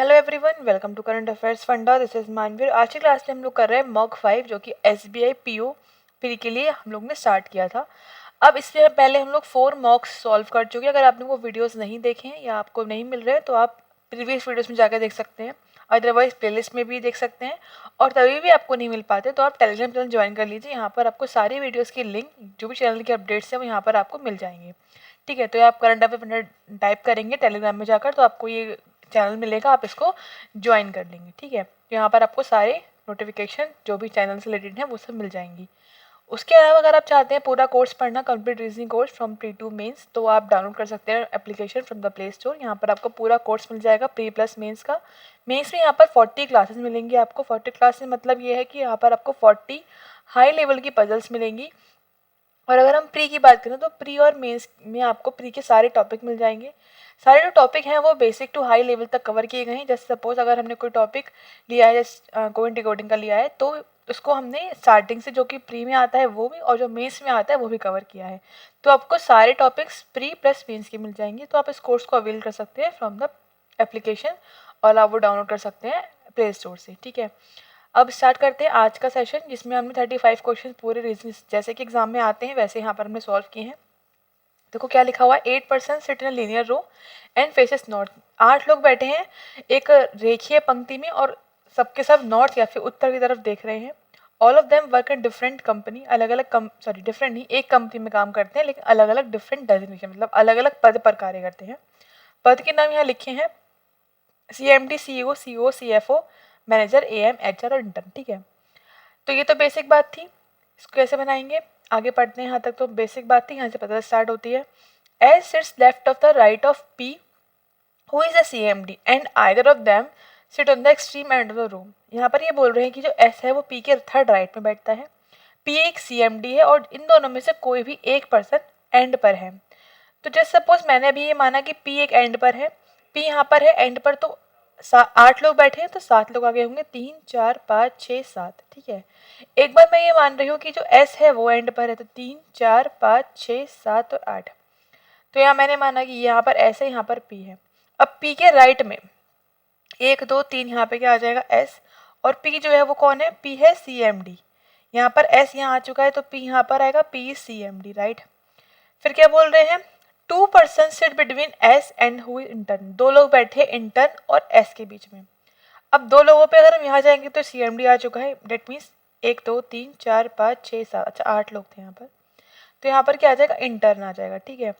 Hello everyone, welcome to current affairs funda. This is Manveer. आज की class में हम लोग कर रहे हैं मॉक 5 जो कि SBI PO प्री के लिए हम लोग ने स्टार्ट किया था। अब इससे पहले हम लोग 4 मॉक्स सॉल्व कर चुके हैं। अगर आपने वो वीडियोस नहीं देखे हैं या आपको नहीं मिल रहे हैं तो आप प्रीवियस वीडियोस में जाकर देख सकते हैं, अदरवाइज प्लेलिस्ट में भी देख सकते हैं। और तभी भी आपको नहीं मिल पाते तो आप टेलीग्राम चैनल ज्वाइन कर लीजिए। यहाँ पर आपको सारी वीडियोज़ की लिंक, जो भी चैनल के अपडेट्स हैं वो यहाँ पर आपको मिल जाएंगे। ठीक है, तो आप करंट अफेयर टाइप करेंगे टेलीग्राम में जाकर तो आपको ये चैनल मिलेगा, आप इसको ज्वाइन कर लेंगे। ठीक है, तो यहाँ पर आपको सारे नोटिफिकेशन जो भी चैनल से रिलेटेड है वो सब मिल जाएंगी। उसके अलावा अगर आप चाहते हैं पूरा कोर्स पढ़ना, complete reasoning course from pre to mains, तो आप डाउनलोड कर सकते हैं application from the play store. यहाँ पर आपको पूरा कोर्स मिल जाएगा प्री प्लस मेंस का। मेंस में यहाँ पर 40 क्लासेस मिलेंगी आपको। 40 क्लासेस मतलब ये है कि यहाँ पर आपको 40 हाई लेवल की पजल्स मिलेंगी। और अगर हम प्री की बात करें तो प्री और मेंस में आपको प्री के सारे टॉपिक मिल जाएंगे। सारे जो टॉपिक हैं वो बेसिक टू हाई लेवल तक कवर किए गए हैं। जैसे सपोज अगर हमने कोई टॉपिक लिया है, जैसे कोविड डिकोडिंग का लिया है, तो उसको हमने स्टार्टिंग से जो कि प्री में आता है वो भी, और जो मेंस में आता है वो भी कवर किया है। तो आपको सारे टॉपिक्स प्री प्लस मेंस के मिल जाएंगे। तो आप इस कोर्स को अवेल कर सकते हैं फ्रॉम द एप्लीकेशन, और आप वो डाउनलोड कर सकते हैं प्ले स्टोर से। ठीक है, अब स्टार्ट करते हैं आज का सेशन, जिसमें हमने 35 क्वेश्चन पूरे रीजनिंग जैसे कि एग्जाम में आते हैं वैसे यहाँ पर हमने सॉल्व किए हैं। देखो क्या लिखा हुआ है, 8% sit in linear row and faces north. 8 लोग बैठे हैं एक रेखीय पंक्ति में और सबके सब नॉर्थ या फिर उत्तर की तरफ देख रहे हैं। All of them work in different company, अलग अलग डिफरेंट नहीं, एक कंपनी में काम करते हैं लेकिन अलग अलग डिफरेंट डेजिग्नेशन, मतलब अलग अलग पद पर कार्य करते हैं। पद के नाम यहाँ लिखे हैं CMD, CEO, CO, CFO, manager, AM, HR और इंटर्न। ठीक है, तो ये तो बेसिक बात थी। इसको कैसे बनाएंगे आगे पढ़ते हैं। यहाँ तक तो बेसिक बात थी, यहाँ से पता स्टार्ट होती है। As sits left of the right of P who is a CMD and either of them sit on the extreme end of the room. यहाँ पर ये बोल रहे हैं कि जो S है वो P के थर्ड राइट में बैठता है, P एक CMD है और इन दोनों में से कोई भी एक पर्सन एंड पर है। तो जस्ट सपोज मैंने अभी ये माना कि P एक एंड पर है, P यहाँ पर है एंड पर, तो 8 लोग बैठे हैं तो 7 लोग आगे होंगे, 3 4 5 6 7। ठीक है, एक बार मैं ये मान रही हूँ कि जो S है वो एंड पर है, तो 3 4 5 6 7 और 8। तो यहाँ मैंने माना कि यहाँ पर S है, यहाँ पर P है। अब P के राइट में 1 2 3 यहाँ पे क्या आ जाएगा S, और P जो है वो कौन है, P है CMD। यहाँ पर S यहाँ आ चुका है तो P यहाँ पर आएगा, P इज CMD, राइट। फिर क्या बोल रहे हैं, 2 person sit between S and who is intern. 2 लोग बैठे इंटर्न और S के बीच में। अब 2 लोगों पे अगर हम यहाँ जाएंगे तो CMD आ चुका है, डेट मीन्स 1 2 3 4 5 6 7, अच्छा 8 लोग थे यहाँ पर, तो यहाँ पर क्या आ जाएगा, इंटर्न आ जाएगा। ठीक है,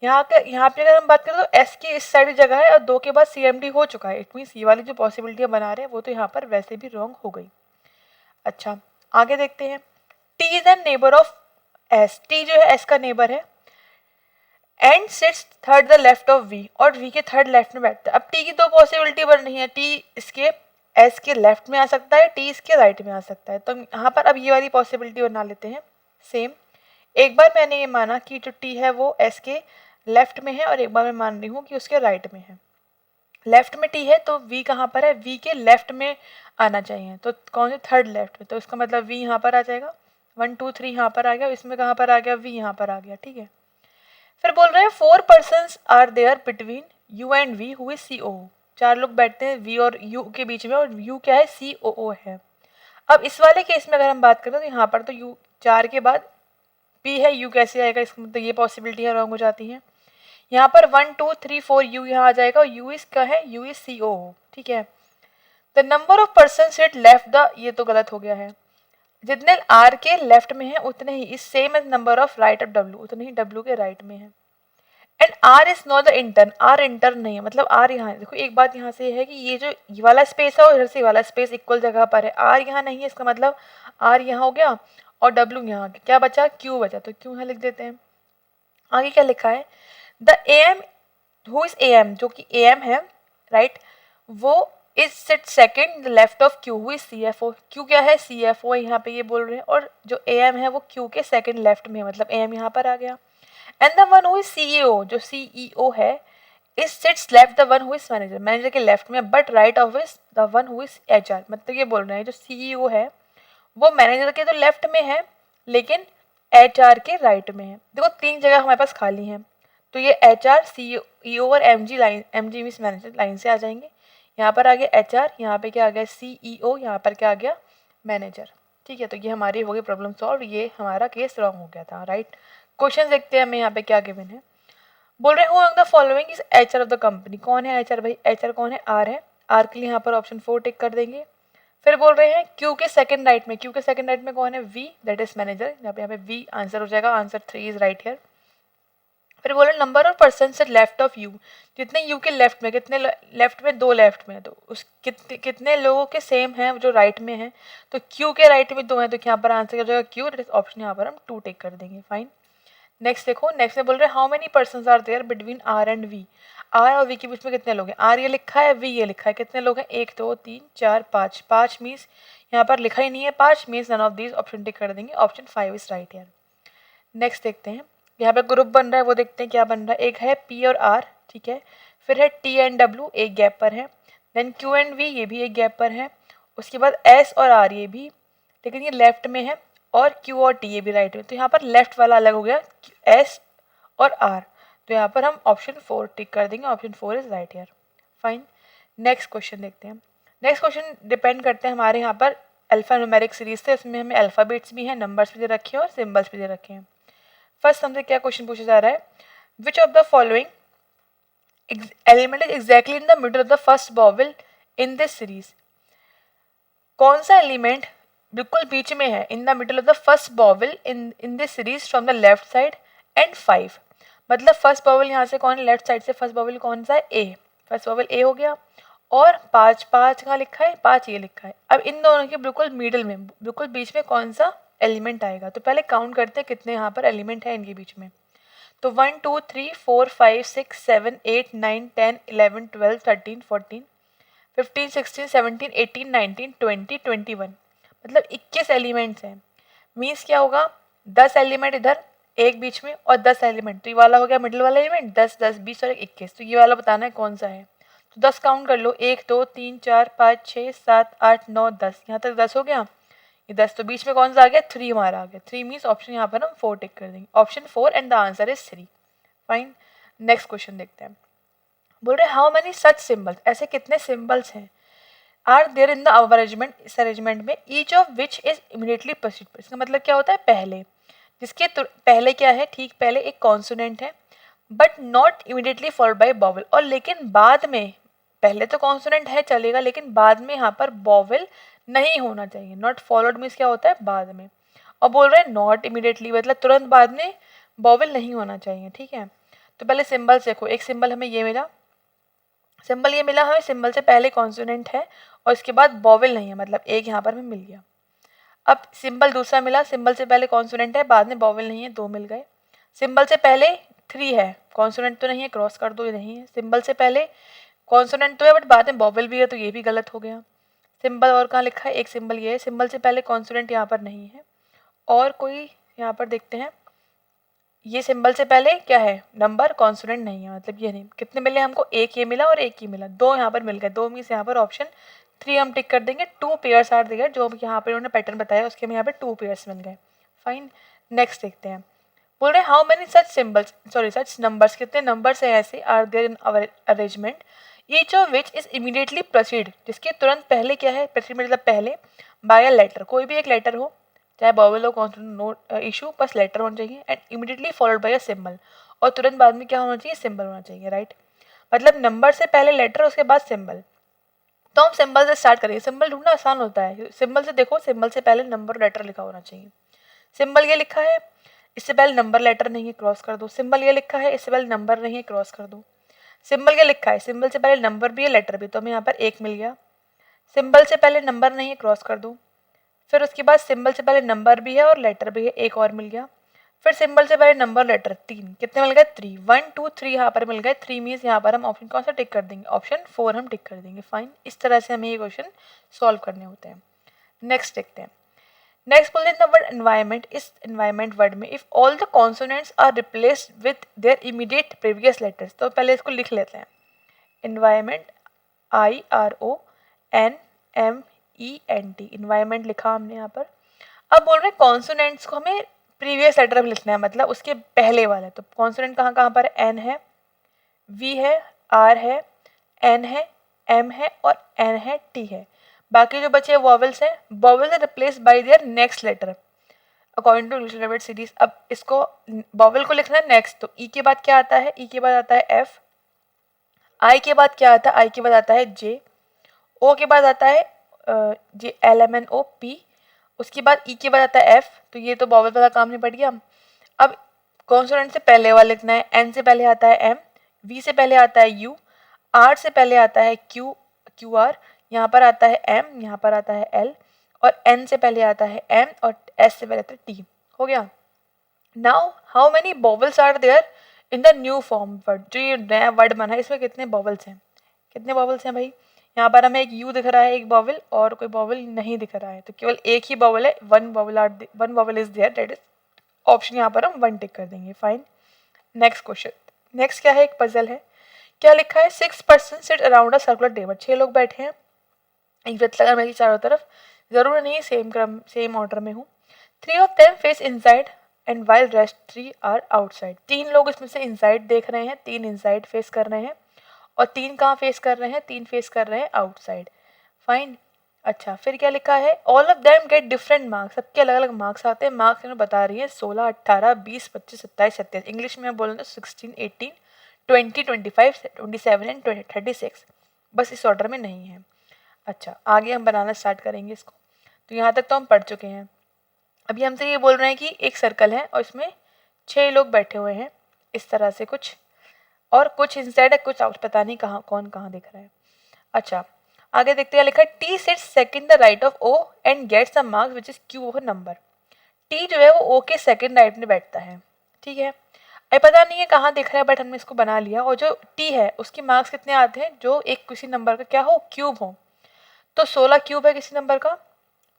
यहाँ पे अगर हम बात करें तो S की इस साइड जगह है और 2 के बाद CMD हो चुका है। इट मीन्स ये वाली जो पॉसिबिलिटी बना रहे हैं वो तो यहाँ पर वैसे भी रॉन्ग हो गई। अच्छा आगे देखते हैं। T is an neighbour of S, T जो है S का नेबर है and seats third the left of V, और V के थर्ड लेफ्ट में बैठता है। अब T की दो पॉसिबिलिटी बन रही है, T इसके S के लेफ्ट में आ सकता है, T इसके राइट में आ सकता है। तो यहाँ पर अब ये वाली पॉसिबिलिटी बना लेते हैं सेम। एक बार मैंने ये माना कि जो T है वो S के लेफ्ट में है और एक बार मैं मान रही हूँ कि उसके राइट में है। लेफ्ट में T है तो V कहाँ पर है, V के लेफ्ट में आना चाहिए, तो कौन से थर्ड लेफ्ट में, तो इसका मतलब V यहाँ पर आ जाएगा। 1 2 3 यहाँ पर आ गया, इसमें कहाँ पर आ गया, V यहाँ पर आ गया। ठीक है, फिर बोल रहे हैं 4 persons are there between you and V who is COO। 4 लोग बैठते हैं V और U के बीच में, और U क्या है, COO है। अब इस वाले केस में अगर हम बात करें तो यहाँ पर तो U 4 के बाद P है, U कैसे आएगा, इसका मतलब ये पॉसिबिलिटी है रॉन्ग हो जाती है। यहाँ पर 1 2 3 4 U यहाँ आ जाएगा, और U इज क्या है, U इज COO। ठीक है, the number of person set left the, ये तो गलत हो गया है, जितने R के लेफ्ट में है उतने ही is same as number of right of W, उतने ही W के राइट में है। And R is not the intern, R intern नहीं है, मतलब R यहाँ है। देखो एक बात यहाँ से है कि ये जो ये वाला स्पेस है और इधर से वाला स्पेस इक्वल जगह पर है, R यहाँ नहीं है, इसका मतलब R यहाँ हो गया और W यहाँ आ गया। क्या बचा, Q बचा, तो Q यहाँ लिख देते हैं। आगे क्या लिखा है, the AM who is AM, जो कि AM है, राइट, वो is seat second left of Q who is CFO। Q क्या है, CFO यहाँ पे ये बोल रहे हैं, और जो AM है वो Q के सेकेंड लेफ्ट में है, मतलब AM यहाँ पर आ गया। And the one who is CEO, जो CEO है, is sits left the one who is manager, manager के लेफ्ट में, but right of is the one who is HR। मतलब ये बोल रहे हैं जो CEO है वो मैनेजर के तो लेफ्ट में है लेकिन HR के राइट में है। देखो 3 जगह हमारे पास खाली हैं, तो ये HR, CEO और MG line, MG means manager line से आ जाएंगे। यहाँ पर आ गया HR, यहाँ पे क्या आ गया CEO, यहाँ पर क्या आ गया मैनेजर। ठीक है, तो ये हमारी हो गई प्रॉब्लम सॉल्व, ये हमारा केस रॉन्ग हो गया था, राइट। क्वेश्चन देखते हैं हमें यहाँ पे क्या गिवन है। बोल रहे हैं who among the following is HR of the company. कौन है HR भाई? HR कौन है? R है। R के लिए यहाँ पर ऑप्शन 4 टिक कर देंगे। फिर बोल रहे हैं Q के सेकंड राइट में, Q के सेकंड राइट में कौन है? V, that is manager. यहाँ पे V आंसर हो जाएगा, आंसर 3 इज राइट हियर। फिर बोले नंबर ऑफ पर्सन से लेफ्ट ऑफ यू, जितने यू के लेफ्ट में, कितने लेफ्ट में? 2 लेफ्ट में, तो उस कितने लोगों के सेम हैं जो राइट में है? तो क्यू के राइट में 2 हैं, तो यहाँ पर आंसर हो जाएगा क्यू, ऑप्शन यहाँ पर हम 2 टेक कर देंगे। फाइन। नेक्स्ट देखो, नेक्स्ट में बोल रहे हैं how many person are there between R and V. R और वी के बीच में कितने लोग हैं? आर ये लिखा है, वी ये लिखा है, कितने लोग हैं? 1 2 3 4 5। 5 मीन्स यहाँ पर लिखा ही नहीं है, 5 means none of these, option tick कर देंगे, ऑप्शन 5 इज राइट यार। नेक्स्ट देखते हैं, यहाँ पे ग्रुप बन रहा है, वो देखते हैं क्या बन रहा है। एक है P और R, ठीक है। फिर है T एंड W, एक गैप पर है। देन Q एंड V, ये भी एक गैप पर है। उसके बाद S और R, ये भी, लेकिन ये लेफ्ट में है। और Q और T, ये भी राइट में। तो यहाँ पर लेफ्ट वाला अलग हो गया, S और R। तो यहाँ पर हम ऑप्शन 4 टिक कर देंगे, ऑप्शन 4 इज राइट यार। फाइन। नेक्स्ट क्वेश्चन देखते हैं। नेक्स्ट क्वेश्चन डिपेंड करते हैं हमारे यहाँ पर अल्फा न्यूमेरिक सीरीज से, उसमें हमें अल्फाबेट्स भी हैं, नंबर्स भी दे रखे हैं और सिंबल्स भी दे रखे हैं। फर्स्ट हमसे क्या क्वेश्चन पूछा जा रहा है, which of the following element is exactly in the middle of the first vowel in this series. कौन सा एलिमेंट बिल्कुल बीच में है, in the middle of the first vowel in this series from the left side and 5। मतलब first vowel यहाँ से कौन है? लेफ्ट साइड से फर्स्ट वॉवल कौन सा है? ए। फर्स्ट वॉवल ए हो गया। और 5 कहाँ लिखा है? 5 ये लिखा है। अब इन दोनों के बिल्कुल मिडल में, बिल्कुल बीच में कौन सा एलिमेंट आएगा? तो पहले काउंट करते हैं कितने यहाँ पर एलिमेंट है इनके बीच में। तो 1 2 3 4 5 6 7 8 9 10 11 12 13 14 15 16 17 18 19 20 21, मतलब 21 एलिमेंट्स हैं। मीन्स क्या होगा? 10 एलिमेंट इधर, एक बीच में, और 10 एलिमेंट, तो ये वाला हो गया मिडिल वाला एलिमेंट। 10 10 20 और 21, तो ये वाला बताना है कौन सा है। तो 10 काउंट कर लो, 1 2 3 4 5 6 7 8 9 10, यहाँ तक 10 हो गया। ये 10, तो बीच में कौन सा आ गया? 3 हमारा आ गया। 3 मीन्स ऑप्शन यहाँ पर हम 4 टिक कर देंगे, option 4 and the answer is 3। Fine. Next question देखते हैं। बोल रहे हाउ मेनी सच सिंबल्स, ऐसे कितने सिंबल्स हैं, are there in the arrangement, इस अरेंजमेंट में, each of which is immediately proceed. इसका मतलब क्या होता है? पहले, जिसके पहले क्या है? ठीक पहले एक कॉन्सोनेंट है, but not immediately followed by bowel. और लेकिन बाद में, पहले तो कॉन्सोनेंट है चलेगा, लेकिन बाद में यहाँ पर बॉवल नहीं होना चाहिए। नॉट फॉलोड मीन्स क्या होता है? बाद में। और बोल रहे हैं नॉट इमीडिएटली, मतलब तुरंत बाद में बॉवल नहीं होना चाहिए, ठीक है। तो पहले सिंबल्स देखो, एक सिंबल हमें ये मिला, सिंबल ये मिला हमें, सिंबल से पहले कॉन्सोनेंट है और इसके बाद बॉवल नहीं है, मतलब एक यहाँ पर हमें मिल गया। अब सिंबल दूसरा मिला, सिंबल से पहले कॉन्सोनेंट है, बाद में बॉवल नहीं है, 2 मिल गए। सिंबल से पहले 3 है, कॉन्सोनेंट तो नहीं है, क्रॉस कर दो, ये नहीं है। सिंबल से पहले कॉन्सोनेंट तो है बट बाद में बॉवल भी है, तो ये भी गलत हो गया। सिंबल और कहाँ लिखा है? एक सिंबल ये है, सिंबल से पहले कॉन्सोनेंट यहाँ पर नहीं है। और कोई यहाँ पर देखते हैं, ये सिंबल से पहले क्या है? नंबर, कॉन्सोनेंट नहीं है, मतलब ये नहीं। कितने मिले हमको? एक ये मिला और एक ये मिला, 2 यहाँ पर मिल गए। 2 मीन्स यहाँ पर ऑप्शन 3 हम टिक कर देंगे। 2 पेयर्स आर देयर, जो यहाँ पर उन्होंने पैटर्न बताया उसके में यहाँ पे 2 पेयर्स मिल गए। फाइन। नेक्स्ट देखते हैं। बोल रहे how many such symbols, sorry such numbers, कितने नंबर्स हैं ऐसे, are there in arrangement, each of which is immediately proceed, जिसके तुरंत पहले क्या है? प्रोसीड मतलब पहले, बाय अ लेटर, कोई भी एक लेटर हो, चाहे बॉवल हो, कॉन्सोनेंट, नो इशू, बस लेटर होना चाहिए। And immediately followed by a symbol, और तुरंत बाद में क्या होना चाहिए? सिंबल होना चाहिए, राइट। मतलब नंबर से पहले लेटर, उसके बाद सिंबल। तो हम सिंबल से स्टार्ट करेंगे। सिंबल ढूंढना आसान होता है, सिंबल से देखो, सिंबल से पहले नंबर लेटर लिखा होना चाहिए। सिंबल ये लिखा है, इससे पहले नंबर लेटर नहीं है, क्रॉस कर दो। सिंबल ये लिखा है, इससे पहले नंबर नहीं है, क्रॉस कर दो। सिंबल ये लिखा है, सिंबल से पहले नंबर भी है, लेटर भी, तो हमें यहाँ पर 1 मिल गया। सिंबल से पहले नंबर नहीं है, क्रॉस कर दो। फिर उसके बाद सिंबल से पहले नंबर भी है और लेटर भी है, 1 और मिल गया। फिर सिंबल से पहले नंबर लेटर, 3, कितने मिल गए? 3, 1 2 3 यहाँ पर मिल गए। 3 मीन्स यहाँ पर हम ऑप्शन कौन सा टिक कर देंगे? ऑप्शन 4 हम टिक कर देंगे। फाइन। इस तरह से हमें ये क्वेश्चन सॉल्व करने होते हैं। नेक्स्ट देखते हैं। नेक्स्ट बोलते हैं द वर्ड एनवायरमेंट, इस एनवायरमेंट वर्ड में if all the consonants are replaced with their immediate previous letters, तो पहले इसको लिख लेते हैं। एनवायरमेंट, IRONMENT, इन्वायरमेंट लिखा हमने यहाँ पर। अब बोल रहे हैं कॉन्सोनेंट्स को हमें प्रीवियस लेटर में लिखना है, मतलब उसके पहले वाला। तो कॉन्सोनेंट कहाँ कहाँ पर? N है, V है, R है, N है, एम है और एन है, टी है। बाकी जो बचे वॉवल्स हैं, vowels are replace by their next letter according to English alphabet series. अब इसको वॉवल को लिखना है नेक्स्ट, तो ई के बाद क्या आता है, ई के बाद आता है एफ, आई के बाद क्या आता है, आई के बाद आता है जे, ओ के बाद आता है J L M N O P, उसके बाद ई के बाद आता है एफ। तो ये तो वॉवल वाला काम निपट गया। अब कॉन्सोनेंट से पहले वाला लिखना है, एन से पहले आता है एम, वी से पहले आता है यू, आर से पहले आता है क्यू, क्यू आर, यहाँ पर आता है एम, यहाँ पर आता है एल, और एन से पहले आता है एम, और एस से पहले आता है टी। हो गया। Now how many vowels are there in the new form word, जो ये नया वर्ड बना है इसमें कितने वॉवल्स हैं, कितने वॉवल्स हैं भाई। यहाँ पर हमें एक यू दिख रहा है, एक वॉवल, और कोई वॉवल नहीं दिख रहा है, तो केवल एक ही वॉवल है, one vowel is there, that is option. यहाँ पर हम वन टिक कर देंगे। फाइन। नेक्स्ट क्वेश्चन, नेक्स्ट क्या है, एक पजल है। क्या लिखा है, 6 person sit around a circular table, 6 लोग बैठे हैं एक वृत्त लगा मेरी चारों तरफ, जरूर नहीं सेम क्रम सेम ऑर्डर में हूँ। 3 of them face inside and while rest 3 are outside, 3 लोग इसमें से इनसाइड देख रहे हैं, 3 इनसाइड फेस कर रहे हैं, और 3 कहाँ फेस कर रहे हैं, 3 फेस कर रहे हैं आउटसाइड। फाइन। अच्छा, फिर क्या लिखा है, all of them get different marks, सबके अलग अलग मार्क्स आते हैं। मार्क्स इन्होंने बता रही है 16, 18, 20, 25, 27, 27, इंग्लिश में बोलें तो 16, 18, 20, 25, 27 एंड 36, बस इस ऑर्डर में नहीं है। अच्छा, आगे हम बनाना स्टार्ट करेंगे इसको। तो यहाँ तक तो हम पढ़ चुके हैं। अभी हमसे ये बोल रहे हैं कि एक सर्कल है और इसमें 6 लोग बैठे हुए हैं इस तरह से कुछ, और कुछ इनसाइड है कुछ आउट, पता नहीं कहाँ कौन कहाँ दिख रहा है। अच्छा, आगे देखते हैं, लिखा है T sits second the right of O and gets the marks which is Q of a number. T जो है वो ओ के सेकंड राइट में बैठता है, ठीक है। अब पता नहीं है कहाँ दिख रहा है, बट हमने इसको बना लिया। और जो टी है उसके मार्क्स कितने आते हैं, जो एक किसी नंबर का क्या हो, क्यूब हो। तो 16 क्यूब है किसी नंबर का,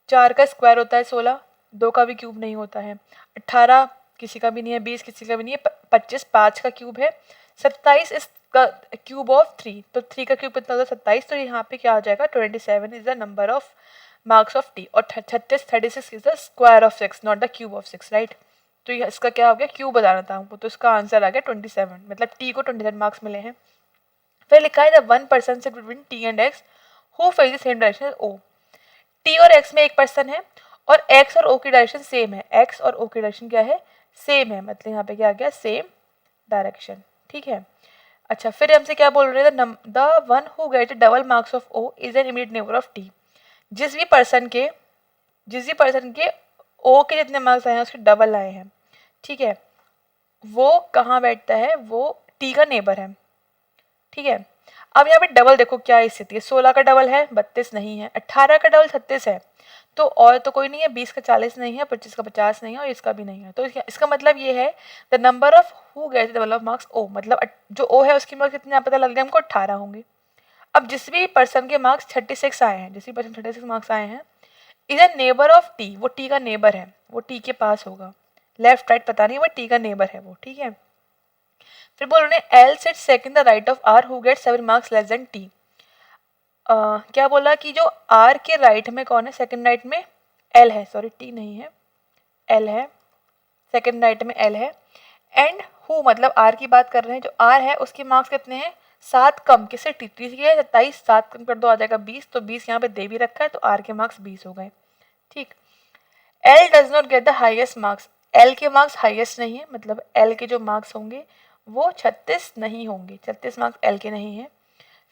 4 का स्क्वायर होता है 16, 2 का भी क्यूब नहीं होता है, 18 किसी का भी नहीं है, 20 किसी का भी नहीं है, 25 5 का क्यूब है, 27 इसका क्यूब ऑफ 3, तो 3 का क्यूब कितना होता है 27, तो यहाँ पे क्या आ जाएगा 27 is the number of marks of T, और 36 is the square of 6 not the cube of 6, right. तो ये इसका क्या हो गया, क्यूब बताना था हमको, तो इसका आंसर आ गया 27, मतलब टी को 27 मार्क्स मिले हैं। फिर लिखा है the one person sit between T and X who face the same direction as O. T और एक्स में एक पर्सन है और एक्स और ओ की डायरेक्शन सेम है, एक्स और ओ की डायरेक्शन क्या है, सेम है, मतलब यहाँ पे क्या आ गया, सेम डायरेक्शन, ठीक है। अच्छा, फिर हमसे क्या बोल रहे थे, the one who get double marks of O is an immediate neighbour of T. जिस भी पर्सन के ओ के जितने मार्क्स आए हैं उसके डबल आए हैं, ठीक है, वो कहाँ बैठता है, वो टी का नेबर है, ठीक है। अब यहाँ पे डबल देखो क्या स्थिति है, 16 का डबल है 32 नहीं है, 18 का डबल 36 है, तो और तो कोई नहीं है, 20 का 40 नहीं है, 25 का 50 नहीं है, और इसका भी नहीं है। तो इसका मतलब ये है the number of who gets double of marks O, मतलब जो ओ है उसके मार्क्स कितने पता लग गया हमको, 18 होंगे। अब जिस भी पर्सन के मार्क्स 36 आए हैं, जिस भी पर्सन 36 मार्क्स आए हैं, is a neighbour of T, वो टी का नेबर है, वो टी के पास होगा, लेफ्ट राइट पता नहीं, वो टी का नेबर है वो, ठीक है। फिर बोल रहे हैं L sit second the right of R who get 7 marks less than T. क्या बोला कि जो आर के राइट में कौन है, सेकंड राइट में एल है, सॉरी टी नहीं है, एल है, सेकंड राइट में एल है, एंड हु मतलब आर की बात कर रहे हैं, जो आर है उसके मार्क्स कितने हैं, 7 कम, किससे टी से है 27, 7 कम कर दो आ जाएगा 20, तो 20 यहाँ पे दे भी रखा है, तो आर के मार्क्स 20 हो गए, ठीक। L does not get the highest marks, L के मार्क्स हाइएस्ट नहीं है, मतलब एल के जो मार्क्स होंगे वो 36 नहीं होंगे, 36 मार्क्स एल के नहीं है।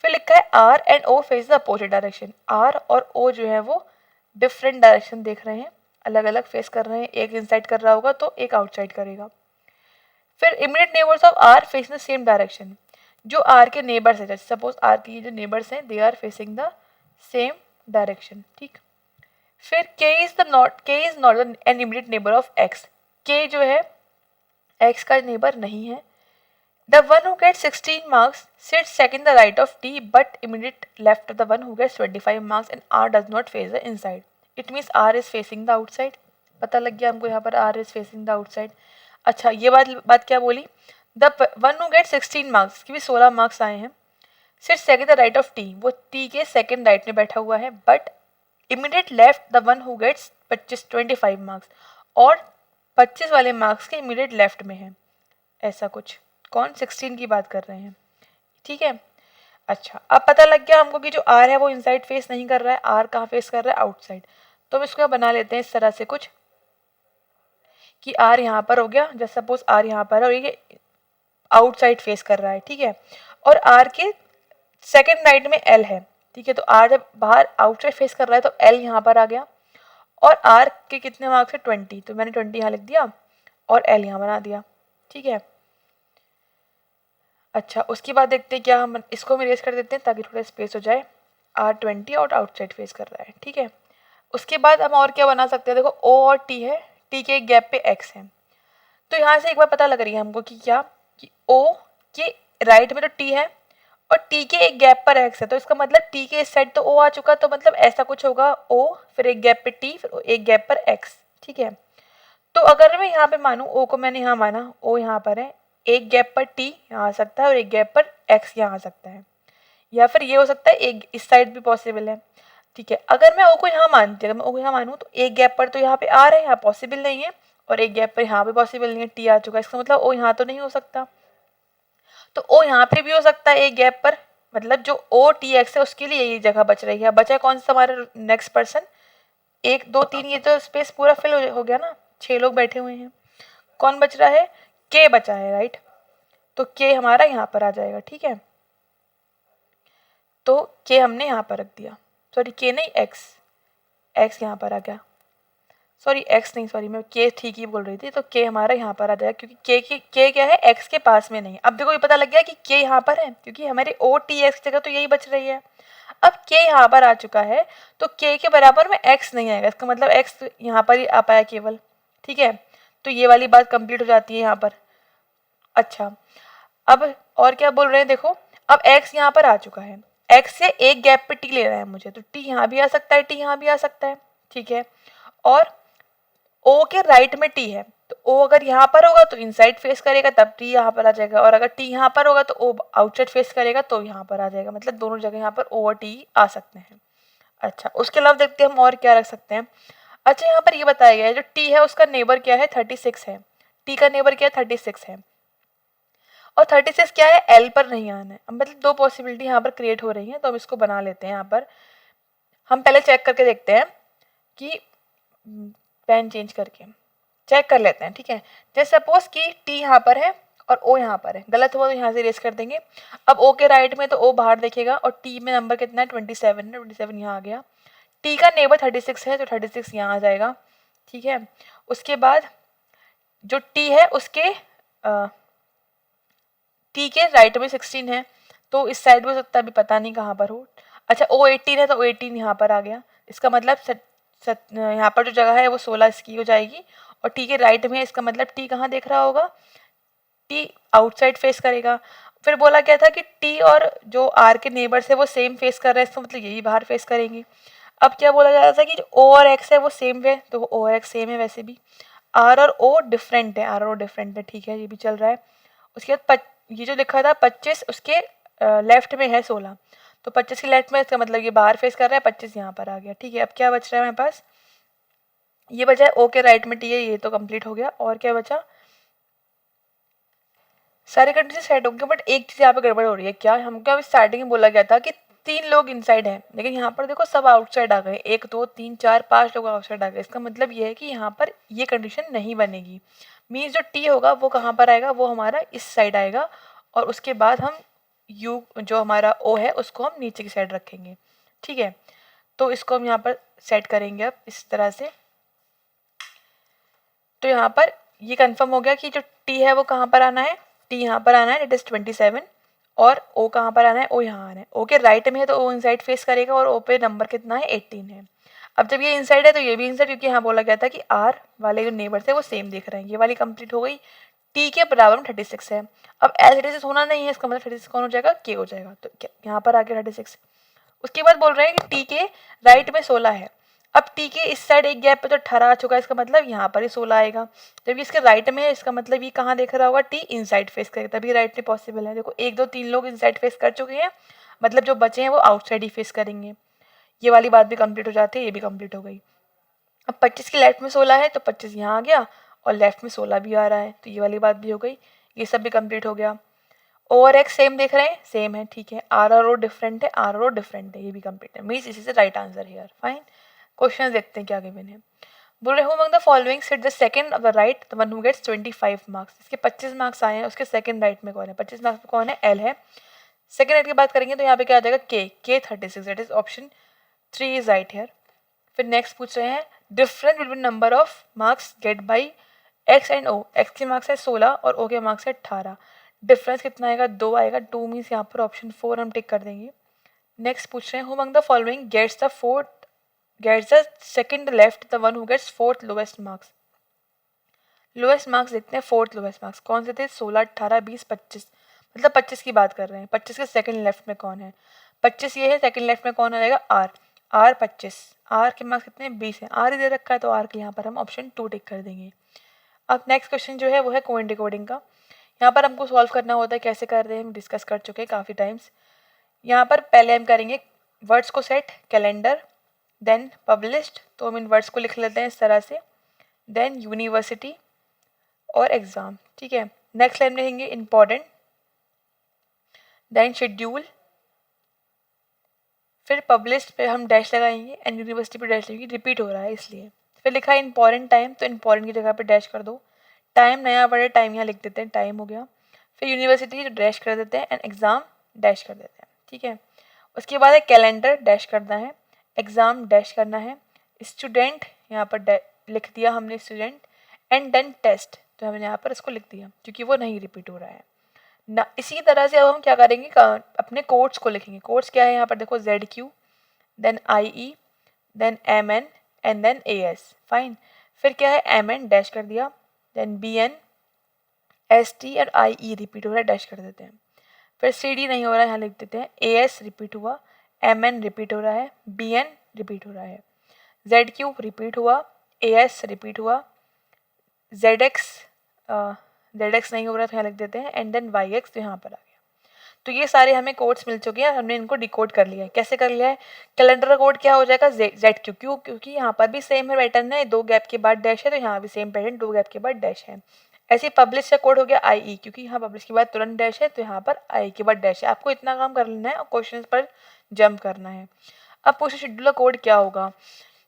फिर लिखा है R and O face the opposite direction, R और ओ जो है वो डिफरेंट डायरेक्शन देख रहे हैं, अलग अलग फेस कर रहे हैं, एक इनसाइड कर रहा होगा तो एक आउटसाइड करेगा। फिर immediate neighbours of R face the same direction, जो आर के नेबर्स है, जैसे सपोज आर के जो नेबर्स हैं they are facing the same direction, ठीक। फिर k is not an immediate neighbour of x, k जो है x का नेबर नहीं है। The one who gets 16 marks sit second the right of t but immediate left of the one who gets 25 marks and r does not face the inside, it means r is facing the outside. पता लग गया हमको यहाँ पर r is facing the outside. अच्छा, ये बात क्या बोली, the one who gets 16 marks, इसके भी 16 मार्क्स आए हैं, sit second the right of t, वो t के सेकंड राइट में बैठा हुआ है, but immediate left the one who gets 25 marks, और 25 वाले मार्क्स के इमीडिएट लेफ्ट में है, ऐसा कुछ। कौन, 16 की बात कर रहे हैं, ठीक है। अच्छा, अब पता लग गया हमको कि जो आर है वो इनसाइड फेस नहीं कर रहा है, आर कहाँ फेस कर रहा है, आउटसाइड। तो हम इसको बना लेते हैं इस तरह से कुछ कि आर यहाँ पर हो गया, जैसे सपोज आर यहाँ पर है और ये आउटसाइड फेस कर रहा है, ठीक है। और आर के सेकंड राइट में एल है, ठीक है। तो आर जब बाहर आउटसाइड फेस कर रहा है तो एल यहाँ पर आ गया। और आर के कितने मार्क्स है 20, तो मैंने 20 यहाँ लिख दिया और एल यहाँ बना दिया, ठीक है। अच्छा, उसके बाद देखते हैं क्या हम इसको हम इरेज कर देते हैं ताकि थोड़ा स्पेस हो जाए। आर 20 और आउटसाइड फेस कर रहा है, ठीक है। उसके बाद हम और क्या बना सकते हैं, देखो ओ और टी है, टी के गैप पे एक्स है। तो यहाँ से एक बार पता लग रही है हमको कि क्या, कि ओ के राइट में तो टी है और टी के एक गैप पर एक्स है। तो इसका मतलब टी के इस साइड तो ओ आ चुका, तो मतलब ऐसा कुछ होगा, ओ फिर एक गैप पे टी फिर एक गैप पर एक्स, ठीक है। तो अगर मैं यहाँ पे मानूँ, ओ को मैंने यहाँ माना, ओ यहाँ पर है, एक गैप पर टी यहाँ आ सकता है और एक गैप पर एक्स यहाँ आ सकता है, या फिर ये हो सकता है एक इस साइड भी पॉसिबल है, ठीक है। अगर मैं ओ को यहाँ मानती हूँ, अगर मैं ओ को यहाँ मानूँ तो एक गैप पर तो यहाँ पे आ रहा है, यहाँ पॉसिबल नहीं है, और एक गैप पर यहाँ पे पॉसिबल नहीं है, टी आ चुका है। इसका मतलब ओ यहाँ तो नहीं हो सकता, तो ओ यहाँ पे भी हो सकता है एक गैप पर। मतलब जो ओ टी एक्स है उसके लिए यही जगह बच रही है। बचा कौन सा हमारा नेक्स्ट पर्सन, 1 2 3, ये तो स्पेस पूरा फिल हो गया ना, 6 लोग बैठे हुए हैं। कौन बच रहा है, के बचा है, राइट। तो के हमारा यहाँ पर आ जाएगा, ठीक है। तो के हमने यहाँ पर रख दिया, सॉरी के नहीं एक्स, एक्स यहाँ पर आ गया, सॉरी एक्स नहीं, सॉरी मैं के ठीक ही बोल रही थी। तो के हमारा यहाँ पर आ जाएगा क्योंकि के क्या है, एक्स के पास में नहीं। अब देखो ये पता लग गया कि के यहाँ पर है क्योंकि हमारे ओ टी एक्स जगह तो यही बच रही है। अब के यहाँ पर आ चुका है तो के बराबर में एक्स नहीं आएगा, इसका मतलब एक्स यहाँ पर ही आ पाया केवल, ठीक है। तो ये वाली बात कंप्लीट हो जाती है यहाँ पर। अच्छा, अब और क्या बोल रहे हैं, देखो अब x यहाँ पर आ चुका है, x से एक गैप पे t ले रहा है मुझे, तो t यहाँ भी आ सकता है, t यहाँ भी आ सकता है, ठीक है। और o के राइट में t है, तो o अगर यहाँ पर होगा तो इनसाइड फेस करेगा तब t यहाँ पर आ जाएगा, और अगर t यहाँ पर होगा तो o आउटसाइड फेस करेगा तो यहाँ पर आ जाएगा। मतलब दोनों जगह यहाँ पर o और t आ सकते हैं। अच्छा, उसके अलावा देखते हैं हम और क्या रख सकते हैं। अच्छा, यहाँ पर ये बताया गया है जो t है उसका नेबर क्या है, 36 है। t का नेबर क्या है, 36 है। और 36 क्या है, एल पर नहीं आना है। अब मतलब दो पॉसिबिलिटी यहाँ पर क्रिएट हो रही है, तो हम इसको बना लेते हैं। यहाँ पर हम पहले चेक करके देखते हैं कि पेन चेंज करके चेक कर लेते हैं, ठीक है। जैसे सपोज कि टी यहाँ पर है और ओ यहाँ पर है, गलत हुआ तो यहाँ से रेस कर देंगे। अब ओ के राइट में तो ओ बाहर देखेगा और टी में नंबर कितना है, 27 है, 27 यहाँ आ गया। टी का नेबर 36 है तो 36 यहाँ आ जाएगा, ठीक है। उसके बाद जो टी है उसके टी के राइट में 16 है, तो इस साइड में हो सकता है, अभी पता नहीं कहाँ पर हो। अच्छा, ओ 18 है तो ओ 18 यहाँ पर आ गया। इसका मतलब यहाँ पर जो जगह है वो 16 इसकी हो जाएगी, और टी के राइट में है, इसका मतलब टी कहाँ देख रहा होगा, टी आउटसाइड फेस करेगा। फिर बोला गया था कि टी और जो आर के नेबर्स है वो सेम फेस कर रहे हैं, इसका मतलब यही बाहर फेस करेंगे। अब क्या बोला जा रहा था कि जो ओ और एक्स है वो सेम है, तो ओ और एक्स सेम है वैसे भी। आर और ओ डिफरेंट है, आर और ओ डिफरेंट है, ठीक है, ये भी चल रहा है। उसके बाद ये जो लिखा था 25 उसके लेफ्ट में है 16, तो 25 के लेफ्ट में, इसका मतलब ये बाहर फेस कर रहा है, 25 यहाँ पर आ गया, ठीक है। अब क्या बच रहा है हमारे पास, ये बचा है ओ के राइट में टी है, ये तो कंप्लीट हो गया। और क्या बचा, सारे कंडीशन सेट हो गए, बट एक चीज़ यहाँ पे गड़बड़ हो रही है। क्या, हमको अभी स्टार्टिंग में बोला गया था कि 3 लोग इनसाइड हैं, लेकिन यहाँ पर देखो सब आउटसाइड आ गए, 1 2 3 4 5 लोग आउटसाइड आ गए। इसका मतलब ये है कि यहाँ पर ये कंडीशन नहीं बनेगी। मीन्स जो टी होगा वो कहाँ पर आएगा, वो हमारा इस साइड आएगा, और उसके बाद हम यू जो हमारा ओ है उसको हम नीचे की साइड रखेंगे, ठीक है। तो इसको हम यहाँ पर सेट करेंगे अब इस तरह से। तो यहाँ पर ये कंफर्म हो गया कि जो टी है वो कहाँ पर आना है, टी यहाँ पर आना है, डेट इज 27, और ओ कहाँ पर आना है, ओ यहाँ आना है। ओ के राइट में है तो ओ इनसाइड फेस करेगा, और ओ पे नंबर कितना है, 18 है। अब जब ये इनसाइड है तो ये भी इनसाइड, क्योंकि यहाँ बोला गया था कि आर वाले जो नेबर थे वो सेम दिख रहे हैं। ये वाली कंप्लीट हो गई। टी के बराबर में 36 है। अब एल 36 होना नहीं है, इसका मतलब 36 कौन हो जाएगा, के हो जाएगा। तो यहाँ पर आ गया 36। उसके बाद बोल रहे हैं कि टी के राइट में 16 है। अब टी के इस साइड एक गैप पे तो 18 आ चुका है, इसका मतलब यहाँ पर ही 16 आएगा। जबकि इसके राइट में है, इसका मतलब ये कहाँ देख रहा होगा, टी इनसाइड फेस करेगा, तभी राइट में पॉसिबल है। देखो 1 2 3 लोग इनसाइड फेस कर चुके हैं, मतलब जो बचे हैं वो आउटसाइड ही फेस करेंगे। ये वाली बात भी कंप्लीट हो जाती है, ये भी कंप्लीट हो गई। अब 25 के लेफ्ट में 16 है तो 25 यहाँ आ गया, और लेफ्ट में 16 भी आ रहा है, तो ये वाली बात भी हो गई। ये सब भी कंप्लीट हो गया। और एक्स सेम देख रहे हैं, सेम है, ठीक है। आर और ओ डिफरेंट है, आर और ओ डिफरेंट है, ये भी कंप्लीट है, मीन्स इसी से right answer here. Fine, question देखते हैं क्या गिवन है। बोल रहे हूँ among the following sit the second of the right the one who gets 25 marks. इसके 25 मार्क्स आए हैं, उसके सेकंड राइट में कौन है, 25 मार्क्स में कौन है, एल है। सेकंड राइट की बात करेंगे तो यहाँ पे क्या आ जाएगा, के 36, that is option 3 is right here. फिर नेक्स्ट पूछ रहे हैं difference between number of marks get by X and O. X के मार्क्स है 16 और ओ के मार्क्स है 18, डिफरेंस कितना आएगा, 2 आएगा। 2 मीन्स यहाँ पर ऑप्शन 4 हम टिक कर देंगे। नेक्स्ट पूछ रहे हैं who among the following gets the second left the one who gets fourth lowest marks. Lowest marks देखते हैं, फोर्थ लोएस्ट मार्क्स कौन से थे, 16, 18, 20, 25, मतलब 25 की बात कर रहे हैं। 25 के सेकंड लेफ्ट में कौन है, 25 ये है, सेकंड लेफ्ट में कौन आ जाएगा, आर 25। आर के मार्क्स कितने, 20 है, आर ही दे रखा है तो आर के यहाँ पर हम ऑप्शन 2 टिक कर देंगे। अब नेक्स्ट क्वेश्चन जो है वो है कोइन डिकोडिंग का। यहाँ पर हमको सॉल्व करना होता है, कैसे कर रहे हैं हम डिस्कस कर चुके हैं काफ़ी टाइम्स। यहाँ पर पहले हम करेंगे वर्ड्स को सेट, कैलेंडर, देन पब्लिश्ड, तो हम इन वर्ड्स को लिख लेते हैं इस तरह से, देन यूनिवर्सिटी और एग्ज़ाम, ठीक है। नेक्स्ट लाइन में लिखेंगे इम्पॉर्टेंट, देन शेड्यूल, फिर पब्लिश्ड पे हम डैश लगाएंगे एंड यूनिवर्सिटी पे डैश लगाएंगे, रिपीट हो रहा है इसलिए। फिर लिखा है इम्पॉर्टेंट टाइम, तो इम्पॉर्टेंट की जगह पे डैश कर दो। टाइम नया वर्ड है, टाइम यहाँ लिख देते हैं, टाइम हो गया। फिर यूनिवर्सिटी डैश कर देते हैं एंड एग्ज़ाम डैश कर देते हैं, ठीक है। उसके बाद है कैलेंडर, डैश करना है, एग्ज़ाम डैश करना है, स्टूडेंट यहाँ पर लिख दिया हमने स्टूडेंट, एंड देन टेस्ट, तो हमने यहाँ पर इसको लिख दिया क्योंकि वो नहीं रिपीट हो रहा है ना। इसी तरह से अब हम क्या करेंगे, अपने कोड्स को लिखेंगे। कोड्स क्या है यहाँ पर देखो, ZQ, then IE, then MN and then AS। Fine, फिर क्या है MN डैश कर दिया, देन BN, ST और IE रिपीट हो रहा है, डैश कर देते हैं। फिर CD नहीं हो रहा है, यहाँ लिख देते हैं, AS रिपीट हुआ, MN रिपीट हो रहा है, BN रिपीट हो रहा है, ZQ रिपीट हुआ, AS रिपीट हुआ, ZX नहीं हो रहा तो यहाँ लिख देते हैं, एंड देन YX तो यहाँ पर आ गया। तो ये सारे हमें कोड्स मिल चुके हैं, हमने इनको डिकोड कर लिया है। कैसे कर लिया है, कैलेंडर का कोड क्या हो जाएगा, ZQ, क्यों, क्योंकि यहाँ पर भी सेम है पैटर्न है, 2 गैप के बाद डैश है, तो यहाँ भी सेम पैटर्न, 2 गैप के बाद डैश है। ऐसे ही पब्लिश का कोड हो गया IE, क्योंकि यहाँ पब्लिश के बाद तुरंत डैश है, तो यहाँ पर IE के बाद डैश है। आपको इतना काम कर लेना है और क्वेश्चन पर जंप करना है। अब पूछो शेड्यूल का कोड क्या होगा।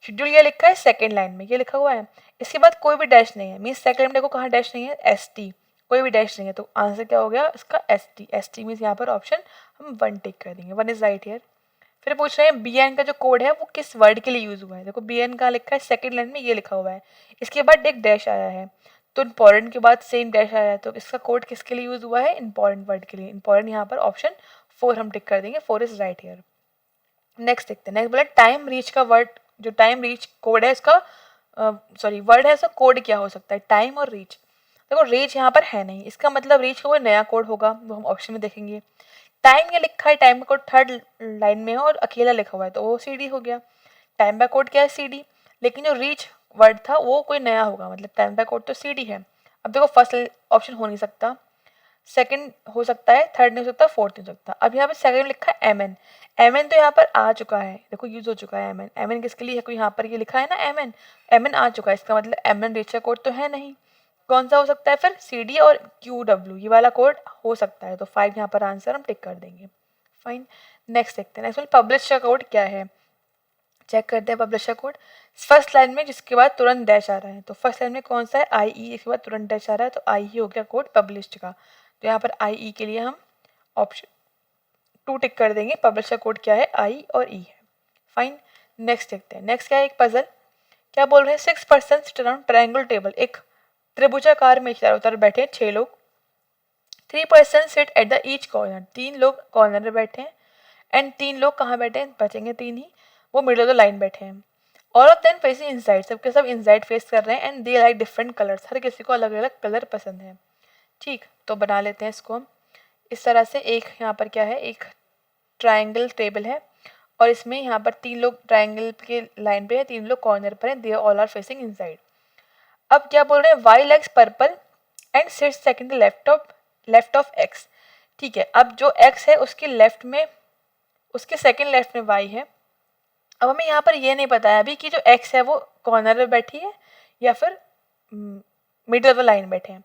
शेड्यूल ये लिखा है सेकेंड लाइन में, ये लिखा हुआ है, इसके बाद कोई भी डैश नहीं है, मीन्स सेकेंड में देखो कहाँ डैश नहीं है, ST, कोई भी डैश नहीं है, तो आंसर क्या हो गया इसका, ST मीन्स यहाँ पर ऑप्शन हम 1 टिक कर देंगे, 1 इज राइट हियर। फिर पूछ रहे हैं BN का जो कोड है वो किस वर्ड के लिए यूज हुआ है। देखो BN का लिखा है सेकेंड लाइन में, ये लिखा हुआ है, इसके बाद एक डैश आया है, तो इम्पॉर्टेंट के बाद सेम डैश आया है, तो इसका कोड किसके लिए यूज हुआ है, इंपॉर्टेंट वर्ड के लिए। इंपॉर्टेंट यहाँ पर ऑप्शन 4 हम टिक कर देंगे, 4 इज राइट हियर। नेक्स्ट देखते हैं, नेक्स्ट बोला टाइम रीच का वर्ड, जो टाइम रीच कोड है इसका, वर्ड है, इसका कोड क्या हो सकता है, टाइम और रीच। देखो रीच यहाँ पर है नहीं, इसका मतलब रीच का कोई नया कोड होगा, वो हम ऑप्शन में देखेंगे। टाइम ये लिखा है, टाइम का कोड थर्ड लाइन में है और अकेला लिखा हुआ है, तो वो CD हो गया। टाइम का कोड क्या है, CD, लेकिन जो रीच वर्ड था वो कोई नया होगा, मतलब टाइम का कोड तो CD है। अब देखो फर्स्ट ऑप्शन हो नहीं सकता, सेकंड हो सकता है, थर्ड नहीं हो सकता, फोर्थ नहीं हो सकता। अब यहाँ पे सेकंड लिखा है MN तो यहाँ पर आ चुका है, देखो यूज हो चुका है MN किसके लिए है, कोई यहाँ पर ये लिखा है ना MN आ चुका है, इसका मतलब MN रीच का कोड तो है नहीं। कौन सा हो सकता है फिर, CD और QW, ये वाला कोड हो सकता है, तो 5 यहाँ पर आंसर हम टिक कर देंगे। फाइन, नेक्स्ट देखते हैं, नेक्स्ट पब्लिश का कोड क्या है, चेक करते हैं पब्लिश का कोड। फर्स्ट लाइन में जिसके बाद तुरंत डैश आ रहा है, तो फर्स्ट लाइन में कौन सा है, IE, इसके बाद तुरंत डैश आ रहा है, तो IE हो गया कोड पब्लिश्ड का, तो यहाँ पर IE के लिए हम ऑप्शन 2 टिक कर देंगे। पब्लिश का कोड क्या है, I और E है। फाइन, नेक्स्ट देखते हैं, नेक्स्ट क्या है, एक पजल, क्या बोल रहे हैं, 6 person sit around triangle table, एक त्रिभुजाकार में चारों तरफ बैठे हैं 6 लोग। 3 person sit at the each corner, 3 लोग कॉर्नर में बैठे हैं, एंड 3 लोग कहाँ बैठे हैं, बचेंगे 3 ही, वो मिडल ऑफ द लाइन बैठे हैं। All of them facing inside, सबके सब इनसाइड फेस कर रहे हैं, and they like different colours, हर किसी को अलग अलग कलर पसंद है। ठीक, तो बना लेते हैं इसको हम इस तरह से। एक यहाँ पर क्या है, एक ट्रायंगल टेबल है और इसमें यहाँ पर 3 लोग ट्रायंगल के लाइन पे है, 3 लोग कॉर्नर पर हैं, they all are facing inside. अब क्या बोल रहे हैं, Y likes purple and sits second left of X. ठीक है, अब जो एक्स है उसके लेफ्ट में, उसके सेकंड लेफ्ट में वाई है। अब हमें यहाँ पर ये नहीं पता है अभी कि जो एक्स है वो कॉर्नर में बैठी है या फिर मिडल ऑफ द लाइन बैठे हैं,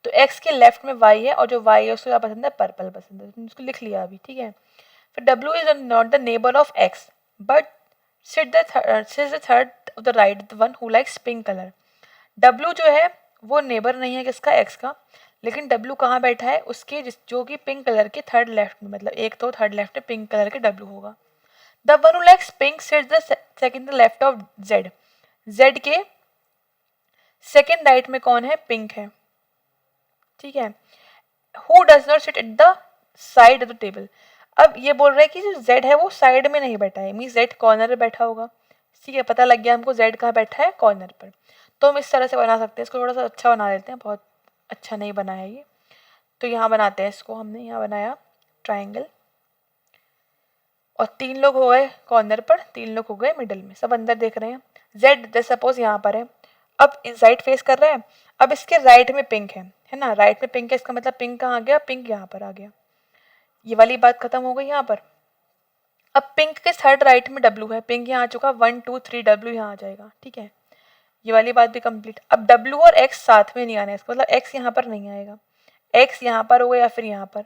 तो एक्स के लेफ्ट में वाई है और जो वाई है उसको क्या पसंद है, पर्पल पसंद है, तो उसको लिख लिया अभी, ठीक है। फिर W is not the neighbour of x but seat the third of the right, the one who likes pink colour. W जो है वो नेबर नहीं है किसका, एक्स का, लेकिन डब्ल्यू कहाँ बैठा है, उसके जो कि पिंक कलर के थर्ड लेफ्ट में, मतलब एक तो थर्ड लेफ्ट में पिंक कलर के डब्ल्यू होगा। The one who likes pink sits the second left of Z, Z के सेकंड राइट में कौन है, पिंक है, ठीक है। Who does not sit at the side of the table, अब ये बोल रहे हैं कि जो जेड है वो साइड में नहीं बैठा है, मीन जेड कॉर्नर में बैठा होगा, ठीक है। पता लग गया हमको जेड कहाँ बैठा है, कॉर्नर पर। तो हम इस तरह से बना सकते हैं, इसको थोड़ा सा अच्छा बना लेते हैं, बहुत अच्छा नहीं बना है ये, तो यहाँ बनाते हैं इसको, हमने यहाँ बनाया ट्राइंगल, और 3 लोग हो गए कॉर्नर पर, 3 लोग हो गए मिडल में, सब अंदर देख रहे हैं। जेड जैसे सपोज यहाँ पर है, अब इनसाइड फेस कर रहा है, अब इसके राइट में पिंक है ना, राइट में पिंक है, इसका मतलब पिंक कहाँ आ गया, पिंक यहाँ पर आ गया, ये वाली बात खत्म हो गई यहाँ पर। अब पिंक के थर्ड राइट में डब्ल्यू है, पिंक यहाँ आ चुका, 1 2 3 डब्ल्यू यहाँ आ जाएगा, ठीक है, ये वाली बात भी कंप्लीट। अब डब्ल्यू और एक्स साथ में नहीं आना है, इसका मतलब एक्स यहाँ पर नहीं आएगा, एक्स यहाँ पर होगा या फिर यहाँ पर।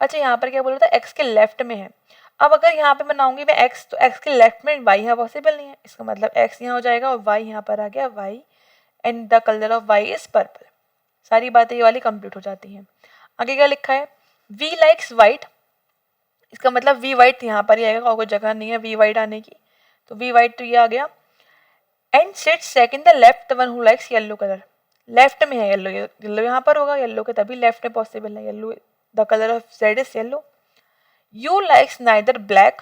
अच्छा यहाँ पर क्या बोल रहा था, एक्स के लेफ्ट में है, अब अगर यहाँ पे बनाऊंगी मैं एक्स, तो एक्स के लेफ्ट में वाई यहाँ पॉसिबल नहीं है, इसका मतलब एक्स यहाँ हो जाएगा और वाई यहाँ पर आ गया, Y and the colour of Y is purple. सारी बातें ये वाली कंप्लीट हो जाती हैं। आगे क्या लिखा है, वी लाइक्स वाइट, इसका मतलब वी वाइट यहाँ पर ही आएगा, और कोई जगह नहीं है वी वाइट आने की, तो वी वाइट तो ये आ गया। And sit second the left, the one who likes yellow colour, left में है येलो, येलो यहाँ पर होगा, येलो के तभी लेफ्ट में पॉसिबल है, yellow the colour of Z is yellow. You likes neither black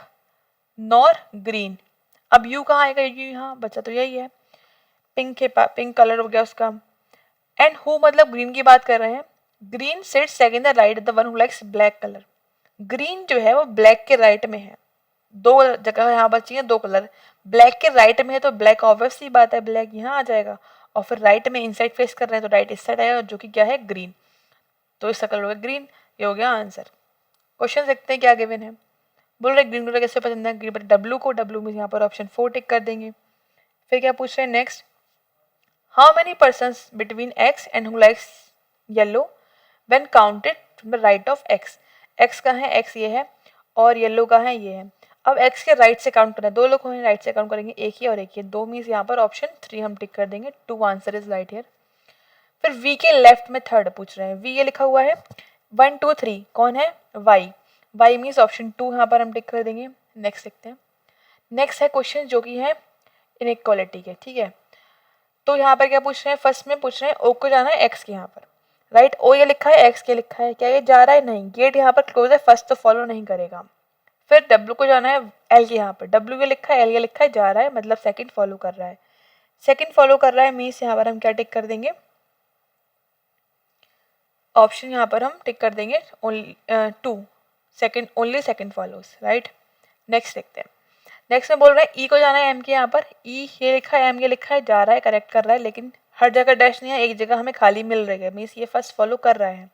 nor green, अब यू कहाँ आएगा, यू यहाँ बचा तो यही है, पिंक है, पिंक कलर हो गया उसका। एंड हु मतलब ग्रीन की बात कर रहे हैं, green sit second the right, the one who likes black colour, green जो है वो ब्लैक के राइट में है, 2 जगह यहाँ बची है, 2 कलर, ब्लैक के राइट में है तो ब्लैक ऑब्वियसली बात है, ब्लैक यहाँ आ जाएगा, और फिर राइट में इनसाइड फेस कर रहे हैं तो राइट इस साइड आएगा, जो कि क्या है, ग्रीन, तो इसका कलर हो गया ग्रीन, ये हो गया आंसर। क्वेश्चन देखते हैं क्या गिवन है, बोल रहे ग्रीन कलर कैसे पसंद है, ग्रीन पर डब्ल्यू को, डब्ल्यू में यहाँ पर ऑप्शन 4 टिक कर देंगे। फिर क्या पूछ रहे हैं next, how many persons between x and who likes yellow when counted from the right of x, x का है, एक्स ये है, और येलो का है ये है। अब एक्स के राइट से काउंट करना है, 2 लोग होंगे, राइट से काउंट करेंगे, एक ही और एक ही, 2 मीन्स यहाँ पर ऑप्शन 3 हम टिक कर देंगे, 2 आंसर इज राइट हियर। फिर वी के लेफ्ट में थर्ड पूछ रहे हैं, वी ये लिखा हुआ है 1 2 3, कौन है, वाई, वाई मीन्स ऑप्शन 2 यहाँ पर हम टिक कर देंगे। नेक्स्ट देखते हैं, नेक्स्ट है क्वेश्चन जो कि है इनइक्वालिटी के, ठीक है। तो यहाँ पर क्या पूछ रहे हैं, फर्स्ट में पूछ रहे हैं ओ को जाना है एक्स के यहाँ पर, राइट, ओ ये लिखा है, एक्स के लिखा है, क्या ये जा रहा है, नहीं, गेट यहाँ पर क्लोज है, फर्स्ट तो फॉलो नहीं करेगा। फिर डब्ल्यू को जाना है एल के यहाँ पर, डब्ल्यू ये लिखा है, एल ये लिखा है, जा रहा है, मतलब सेकंड फॉलो कर रहा है, सेकंड फॉलो कर रहा है मीन्स यहाँ पर हम क्या टिक कर देंगे, ऑप्शन यहाँ पर हम टिक कर देंगे only 2, second only second follows, right. Next देखते हैं, नेक्स्ट में बोल रहे हैं ई को जाना है एम के यहाँ पर, ई ये लिखा है, एम ये लिखा है, जा रहा है, करेक्ट कर रहा है, लेकिन हर जगह डैश नहीं है, एक जगह हमें खाली मिल रही है, मीन्स ये फर्स्ट फॉलो कर रहा है।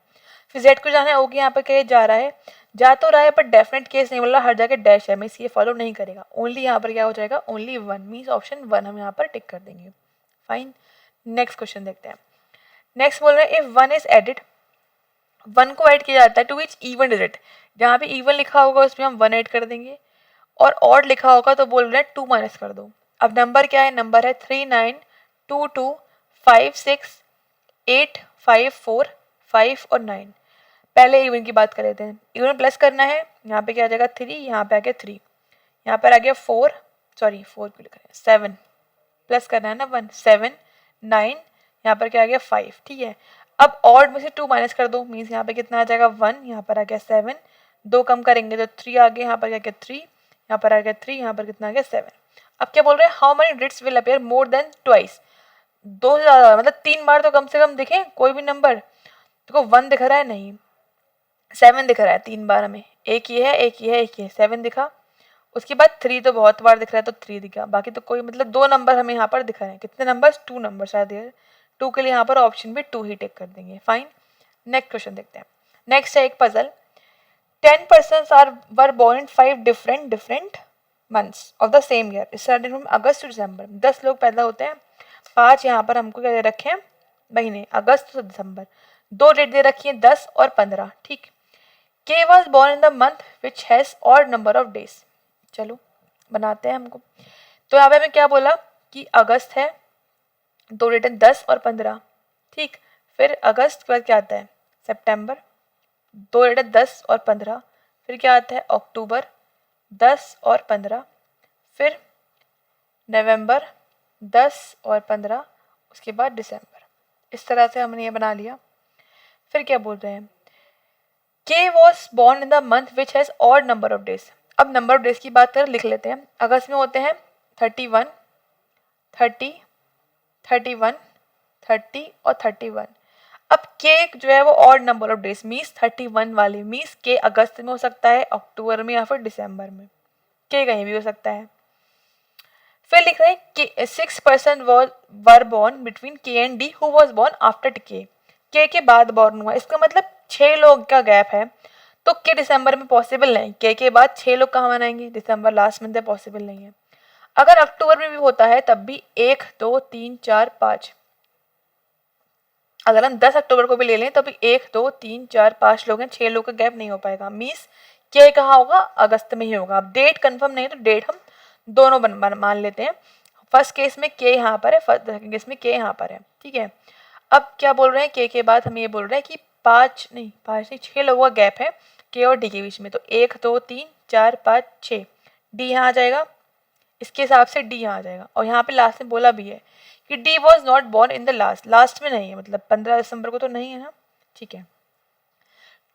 फिर जेड को जाना है, ओ के यहाँ पर क्या जा रहा है, जा तो रहा है पर डेफिनेट केस नहीं बोल रहा, हर जगह डैश है, मीन्स ये फॉलो नहीं करेगा, ओनली यहाँ पर क्या हो जाएगा, ओनली 1, मीन्स ऑप्शन 1 हम यहाँ पर टिक कर देंगे। फाइन, नेक्स्ट क्वेश्चन देखते हैं। नेक्स्ट बोल रहे हैं इफ 1 इज एडिड, 1 को ऐड किया जाता है टू विच इवन डिजिट, जहाँ पे इवन लिखा होगा उसमें हम 1 ऐड कर देंगे, और ऑड लिखा होगा तो बोल रहे हैं 2 माइनस कर दो। अब नंबर क्या है, नंबर है 3 9 2 2 5 6 8 5 4 5 और 9। पहले इवन की बात कर लेते हैं, इवन प्लस करना है, यहाँ पे क्या आ जाएगा 3, यहाँ पे आ गया 3, यहाँ पर आ गया 4, सॉरी 4 क्यों लिख रहे हैं, 7 प्लस करना है ना 1, 7 9, यहाँ पर क्या आ गया 5, ठीक है। अब ऑड में से 2 माइनस कर दो, मीन्स यहाँ पे कितना आ जाएगा 1, यहाँ पर आ गया 7, 2 कम करेंगे तो 3 आ गया, यहाँ पर क्या गया 3, यहाँ पर आ गया 3, यहाँ पर कितना आ गया 7। अब क्या बोल रहे हैं, how many digits will appear more than twice, 2 से ज़्यादा मतलब 3 बार तो कम से कम दिखे कोई भी नंबर, देखो 1 दिख रहा है नहीं, 7 दिख रहा है 3 बार हमें, एक ये है एक ये है एक ये, 7 दिखा, उसके बाद 3 तो बहुत बार दिख रहा है तो 3 दिखा, बाकी तो कोई मतलब 2 नंबर हमें यहाँ पर दिखा रहे हैं, कितने नंबर, 2 नंबर शायद, 2 के लिए यहाँ पर ऑप्शन भी 2 ही टिक कर देंगे। फाइन, नेक्स्ट क्वेश्चन देखते हैं। नेक्स्ट है एक puzzle, 10 persons were born in 5 different months of the same year starting from August to December, 10 लोग पैदा होते हैं, 5 यहाँ पर हमको क्या दे रखे हैं महीने, अगस्त से दिसंबर, दो डेट दे रखी है 10 और 15, ठीक। के was born in the month which has odd number of days. चलो बनाते हैं हमको। तो यहाँ पे हमें क्या बोला कि अगस्त है, दो डेट है 10 और 15, ठीक। फिर अगस्त के बाद क्या आता है, सितंबर, दो डेट है 10 और 15। फिर क्या आता है, अक्टूबर, 10 और 15। फिर नवंबर, 10 और 15। उसके बाद दिसंबर। इस तरह से हमने ये बना लिया। फिर क्या बोल रहे हैं, के was born in the month which has odd number of days. अब नंबर ऑफ डेज की बात करें, लिख लेते हैं। अगस्त में होते हैं 31, 30, 31, 30 और 31। अब के जो है वो odd number of days means 31 वाले, मीन्स के अगस्त में हो सकता है, अक्टूबर में या फिर दिसंबर में, के कहीं भी हो सकता है। फिर लिख रहे हैं कि 6% वर बॉर्न बिटवीन के and D who was born after के बाद बॉर्न हुआ। इसका मतलब 6 लोग का गैप है, तो के दिसंबर में पॉसिबल नहीं। के बाद 6 लोग कहाँ मनाएंगे, दिसंबर लास्ट मंथ है, पॉसिबल नहीं है। अगर अक्टूबर में भी होता है तब भी 1 2 3 4 5, अगर हम 10 अक्टूबर को भी ले लें तो भी 1 2 3 4 5 लोग हैं, 6 लोग का गैप नहीं हो पाएगा। मीन्स के कहाँ होगा, अगस्त में ही होगा। अब डेट कंफर्म नहीं है तो डेट हम दोनों मान लेते हैं। फर्स्ट केस में के यहाँ पर है, सेकंड केस में के यहाँ पर है, ठीक है। अब क्या बोल रहे हैं, के बाद हम ये बोल रहे हैं कि 5 नहीं 6 लोगों का गैप है के और डी के बीच में। तो 1 2 3 4 5 6, डी यहाँ आ जाएगा, इसके हिसाब से डी यहाँ आ जाएगा। और यहाँ पे लास्ट में बोला भी है कि D was not born in the last में नहीं है, मतलब 15 दिसंबर को तो नहीं है ना, ठीक है।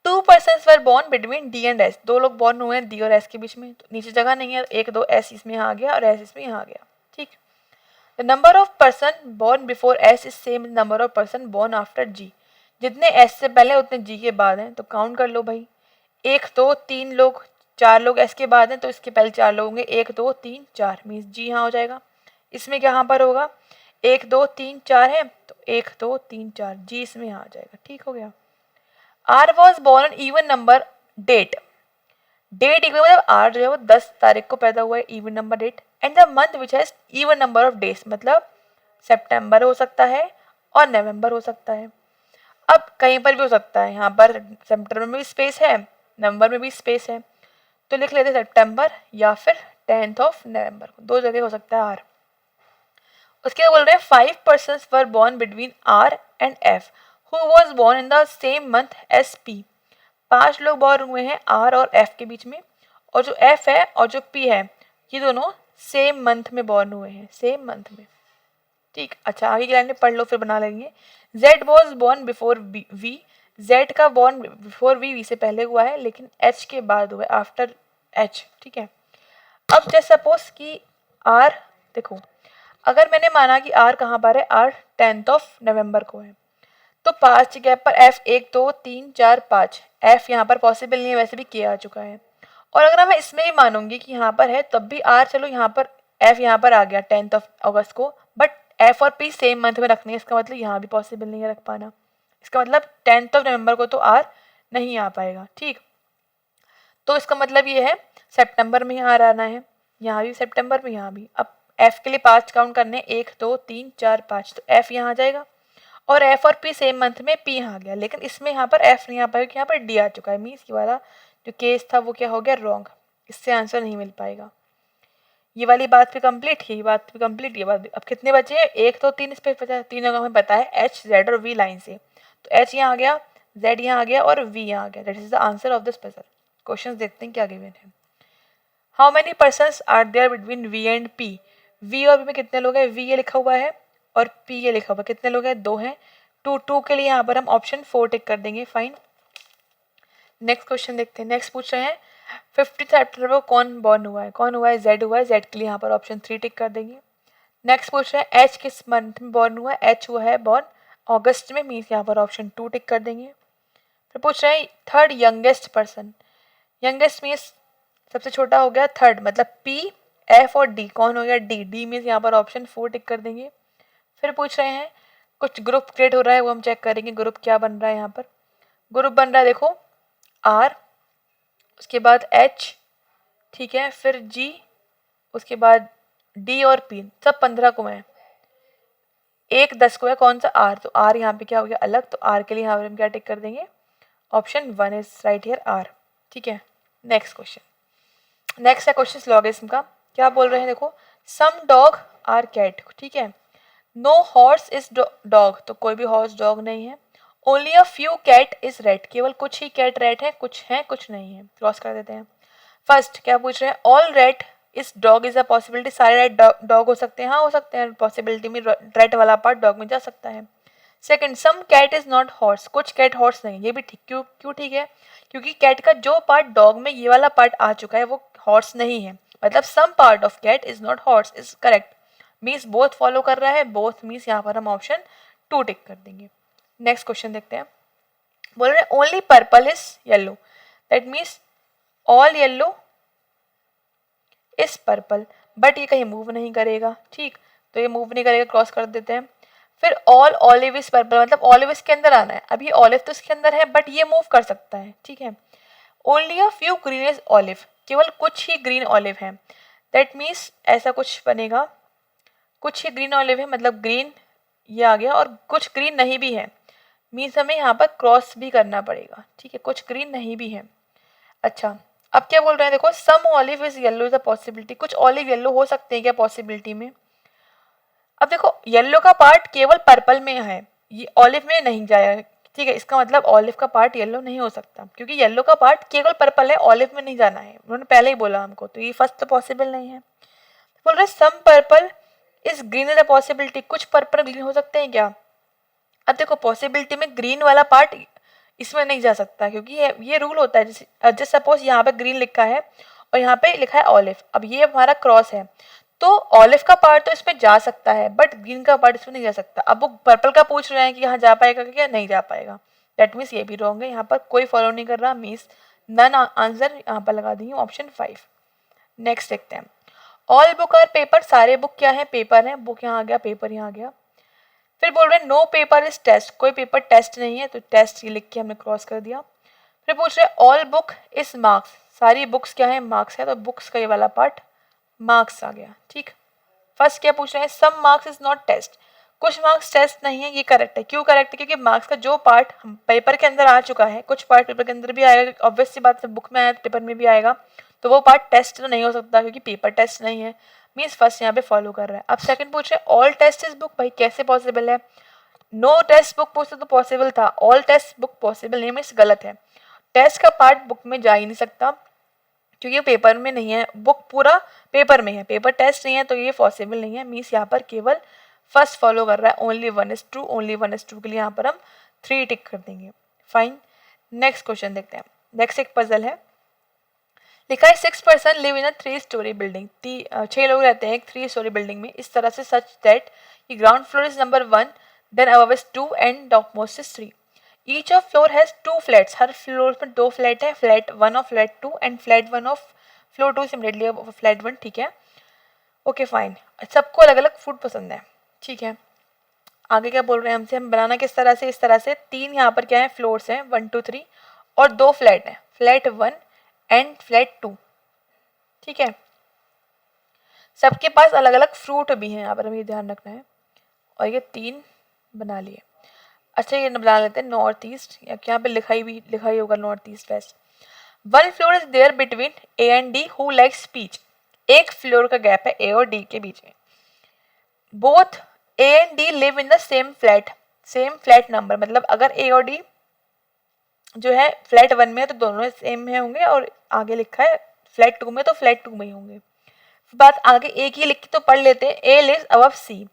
2 persons were born between D and S, दो लोग बॉर्न हुए हैं डी और एस के बीच में, तो नीचे जगह नहीं है, 1 2 एस इसमें यहाँ आ गया और एस इसमें यहाँ आ गया, ठीक। The number of person born before S is same number of person born after G. जितने एस से पहले उतने जी के बाद हैं, तो काउंट कर लो भाई। 1 2 3 लोग, 4 लोग एस के बाद हैं, तो इसके पहले 4 लोग होंगे, 1 2 3 4, मीन्स जी यहाँ हो जाएगा। इसमें कहाँ पर होगा, 1 2 3 4 है, तो 1 2 3 4, जी इसमें यहाँ आ जाएगा, ठीक हो गया। R was born even number date, date even मतलब आर जो है वो 10 तारीख को पैदा हुआ है, even number date. And the month which has even number of days, मतलब सितंबर हो सकता है और नवंबर हो सकता है। अब कहीं पर भी हो सकता है, यहाँ पर सितंबर में भी स्पेस है, नवंबर में भी स्पेस है, तो लिख लेते हैं सितंबर या फिर 10th ऑफ नवंबर को, दो जगह हो सकता है आर। उसके बाद बोल रहे हैं 5 persons were born between R and F who was born in the same month S P. 5 लोग बॉर्न हुए हैं आर और एफ के बीच में, और जो एफ है और जो पी है ये दोनों सेम मंथ में बॉर्न हुए हैं, सेम मंथ में, ठीक। अच्छा आगे की लाइन में पढ़ लो फिर बना लेंगे। Z was born before V, Z का बॉर्न बिफोर वी से पहले हुआ है, लेकिन एच के बाद हुआ है, आफ्टर एच, ठीक है। अब जैसे सपोज कि आर, देखो अगर मैंने माना कि आर कहाँ पर है, आर 10th ऑफ नवंबर को है, तो 5 गैप पर एफ 1 2 3 4 5, एफ यहाँ पर पॉसिबल नहीं है, वैसे भी के आ चुका है। और अगर मैं इसमें ही मानूंगी कि यहाँ पर है तब भी आर, चलो यहाँ पर एफ यहाँ पर आ गया 10th ऑफ अगस्त को, बट एफ और पी सेम मंथ में रखनी है, इसका मतलब यहाँ भी पॉसिबल नहीं है रख पाना। इसका मतलब 10th ऑफ नवंबर को तो आर नहीं आ पाएगा, ठीक। तो इसका मतलब ये है सितंबर में यहाँ आना है, यहाँ भी सितंबर में, यहाँ भी। अब एफ के लिए 5 काउंट करने, 1 2 3 4 5, तो एफ यहाँ आ जाएगा। और एफ और पी सेम मंथ में, पी यहाँ आ गया, लेकिन इसमें यहाँ पर एफ नहीं आ पाएगा, यहाँ पर डी आ चुका है, मीन्स ये वाला जो केस था वो क्या हो गया, रॉन्ग। इससे आंसर नहीं मिल पाएगा। ये वाली बात भी कंप्लीट, ये बात भी कंप्लीट, ये बात भी। अब कितने बचे हैं, 1 2 3 इस पे बचा, तीनों का हमें पता है, एच जेड और वी लाइन से। तो एच यहाँ आ गया, जेड यहाँ आ गया और वी यहाँ आ गया। That is the answer of this puzzle. Question देखते हैं क्या गिवन है। How many persons are there between V and P. V और पी में कितने लोग हैं, वी ये लिखा हुआ है और पी ये लिखा हुआ है, कितने लोग हैं, 2 हैं। टू के लिए यहाँ पर हम ऑप्शन 4 टिक कर देंगे, फाइन। नेक्स्ट क्वेश्चन देखते हैं। नेक्स्ट पूछ रहे हैं 50 अक्टूबर को कौन बॉर्न हुआ है, कौन हुआ है, जेड हुआ है, जेड के लिए यहाँ पर ऑप्शन 3 टिक कर देंगे। नेक्स्ट पूछ रहे हैं एच किस मंथ में बॉर्न हुआ है, एच हुआ है बॉर्न अगस्त में, मीन्स यहाँ पर ऑप्शन 2 टिक कर देंगे। फिर पूछ रहे हैं third youngest person, youngest means सबसे छोटा हो गया, थर्ड मतलब पी एफ और डी, कौन हो गया, डी, डी मीन्स यहाँ पर ऑप्शन 4 टिक कर देंगे। फिर पूछ रहे हैं कुछ ग्रुप क्रिएट हो रहा है, वो हम चेक करेंगे ग्रुप क्या बन रहा है। यहाँ पर ग्रुप बन रहा है, देखो आर, उसके बाद एच, ठीक है, फिर जी, उसके बाद डी और पी, सब 15 को हैं। एक 10 को है कौन सा, आर, तो आर यहाँ पे क्या हो गया अलग, तो आर के लिए यहाँ पर हम क्या टिक कर देंगे, option 1 is right here R. ठीक है, नेक्स्ट क्वेश्चन, नेक्स्ट है क्वेश्चन लॉगिज्म का। क्या बोल रहे हैं देखो, सम डॉग आर कैट, ठीक है, नो हॉर्स इज डॉग, तो कोई भी हॉर्स डॉग नहीं है, only a few cat is rat, केवल कुछ ही कैट रैट है, कुछ नहीं है, क्रॉस कर देते हैं। फर्स्ट क्या पूछ रहे हैं, ऑल रैट इस डॉग इज अ पॉसिबिलिटी, सारे रैट डॉग हो सकते हैं, हाँ हो सकते हैं, पॉसिबिलिटी में रैट वाला पार्ट डॉग में जा सकता है। Second, some cat is not horse, कुछ कैट हॉर्स नहीं, ये भी ठीक, क्यों ठीक है, क्योंकि कैट का जो पार्ट डॉग में ये वाला पार्ट आ चुका है वो हॉर्स नहीं है, मतलब some part of cat is not horse is correct, means both follow कर रहा है, बोथ मीन्स यहाँ पर हम ऑप्शन 2 टिक कर देंगे। नेक्स्ट क्वेश्चन देखते हैं, बोल रहे हैं only purple is yellow, that means all yellow is purple, but ये कहीं मूव नहीं करेगा, ठीक, तो ये मूव नहीं करेगा, क्रॉस कर देते हैं। फिर ऑल ऑलिव इज पर्पल, मतलब ऑलिव इसके अंदर आना है, अभी ऑलिव तो इसके अंदर है बट ये मूव कर सकता है, ठीक है। Only a few green is olive, केवल कुछ ही ग्रीन ऑलिव है, दैट मीन्स ऐसा कुछ बनेगा, कुछ ही ग्रीन ऑलिव है, मतलब ग्रीन ये आ गया, और कुछ ग्रीन नहीं भी है, मीन्स हमें यहाँ पर क्रॉस भी करना पड़ेगा, ठीक है, कुछ ग्रीन नहीं भी है। अच्छा, अब क्या बोल रहे हैं देखो, some olive is yellow is a possibility, कुछ ऑलिव येलो हो सकते हैं क्या पॉसिबिलिटी में। अब देखो येलो का पार्ट केवल पर्पल में है, ये ऑलिव में नहीं जाया, ठीक है, इसका मतलब ऑलिव का पार्ट येलो नहीं हो सकता, क्योंकि येलो का पार्ट केवल पर्पल है, ऑलिव में नहीं जाना है, उन्होंने पहले ही बोला हमको, तो ये फर्स्ट तो पॉसिबल नहीं है। बोल रहे some purple is green is a possibility, कुछ पर्पल ग्रीन हो सकते हैं क्या। अब देखो पॉसिबिलिटी में ग्रीन वाला पार्ट इसमें नहीं जा सकता, क्योंकि ये रूल होता है, जैसे सपोज यहाँ पे ग्रीन लिखा है और यहाँ पे लिखा है ऑलिव, अब ये हमारा क्रॉस है, तो ऑलिव का पार्ट तो इसमें जा सकता है बट ग्रीन का पार्ट इसमें नहीं जा सकता। अब वो पर्पल का पूछ रहे हैं कि यहाँ जा पाएगा क्या, नहीं जा पाएगा, दैट मीन्स ये भी रॉन्ग है, यहाँ पर कोई फॉलो नहीं कर रहा, मीन्स नन आंसर यहाँ पर लगा दी ऑप्शन 5। नेक्स्ट देखते हैं, ऑल बुक आर पेपर, सारे बुक क्या है, पेपर है, बुक यहाँ आ गया, पेपर यहाँ आ गया। फिर बोल रहे हैं नो पेपर इज टेस्ट, कोई पेपर टेस्ट नहीं है, तो टेस्ट ये लिख के हमने क्रॉस कर दिया। फिर पूछ रहे हैं ऑल बुक इज मार्क्स, सारी बुक्स क्या है, मार्क्स है, तो बुक्स का ये वाला पार्ट मार्क्स आ गया, ठीक। फर्स्ट क्या पूछ रहे हैं, some marks is not test, कुछ मार्क्स टेस्ट नहीं है, ये करेक्ट है, क्यों करेक्ट है, क्योंकि मार्क्स का जो पार्ट पेपर के अंदर आ चुका है, कुछ पार्ट पेपर के अंदर भी आएगा, ऑब्वियस सी बात है, बुक में आया तो पेपर में भी आएगा, तो वो पार्ट टेस्ट तो नहीं हो सकता क्योंकि पेपर टेस्ट नहीं है, मीन्स फर्स्ट यहाँ पे फॉलो कर रहा है। अब सेकंड पूछ रहे हैं ऑल टेस्ट इज बुक, भाई कैसे पॉसिबल है, नो टेस्ट बुक पूछते तो पॉसिबल था, ऑल टेस्ट बुक पॉसिबल नहीं, मीन्स गलत है, टेस्ट का पार्ट बुक में जा ही नहीं सकता क्योंकि ये पेपर में नहीं है, बुक पूरा पेपर में है, पेपर टेस्ट नहीं है, तो ये पॉसिबल नहीं है, मीन्स यहाँ पर केवल फर्स्ट फॉलो कर रहा है, only 1 is true, only 1 is true के लिए यहाँ पर हम 3 टिक कर देंगे। फाइन, नेक्स्ट क्वेश्चन देखते हैं। नेक्स्ट एक पजल है, लिखा है 6 person live in a 3 story building, 6 लोग रहते हैं एक 3 स्टोरी बिल्डिंग में, इस तरह से सच दैट कि ground floor is number 1, then above is 2 and top most is 3। Each of floor has 2 flats, हर फ्लोर पर 2 फ्लैट है, flat 1 of flat 2 and flat 1 of floor 2 similarly flat 1, ठीक है, ओके फाइन। सबको अलग अलग food पसंद है, ठीक है। आगे क्या बोल रहे हैं हमसे, हम बनाना किस तरह से, इस तरह से 3 यहाँ पर क्या है फ्लोर्स हैं 1 2 3 और 2 फ्लैट हैं, फ्लैट 1 एंड फ्लैट 2, ठीक है। सबके पास अलग अलग फ्रूट भी हैं, यहाँ पर हमें ये ध्यान रखना है, और ये 3 बना लिए। अच्छा ये बना लेते हैं नॉर्थ ईस्ट, यहाँ पे लिखा ही होगा north east west. 1 floor is there between A and D who like speech, एक फ्लोर का गैप है ए और डी के बीच में। Both A and D live in the same flat number, मतलब अगर ए और डी जो है फ्लैट 1 में है तो दोनों सेम में होंगे, और आगे लिखा है फ्लैट 2 में तो फ्लैट 2 में ही होंगे। बात आगे ए की लिख के तो पढ़ लेते हैं, ए लिव्स अबव सी,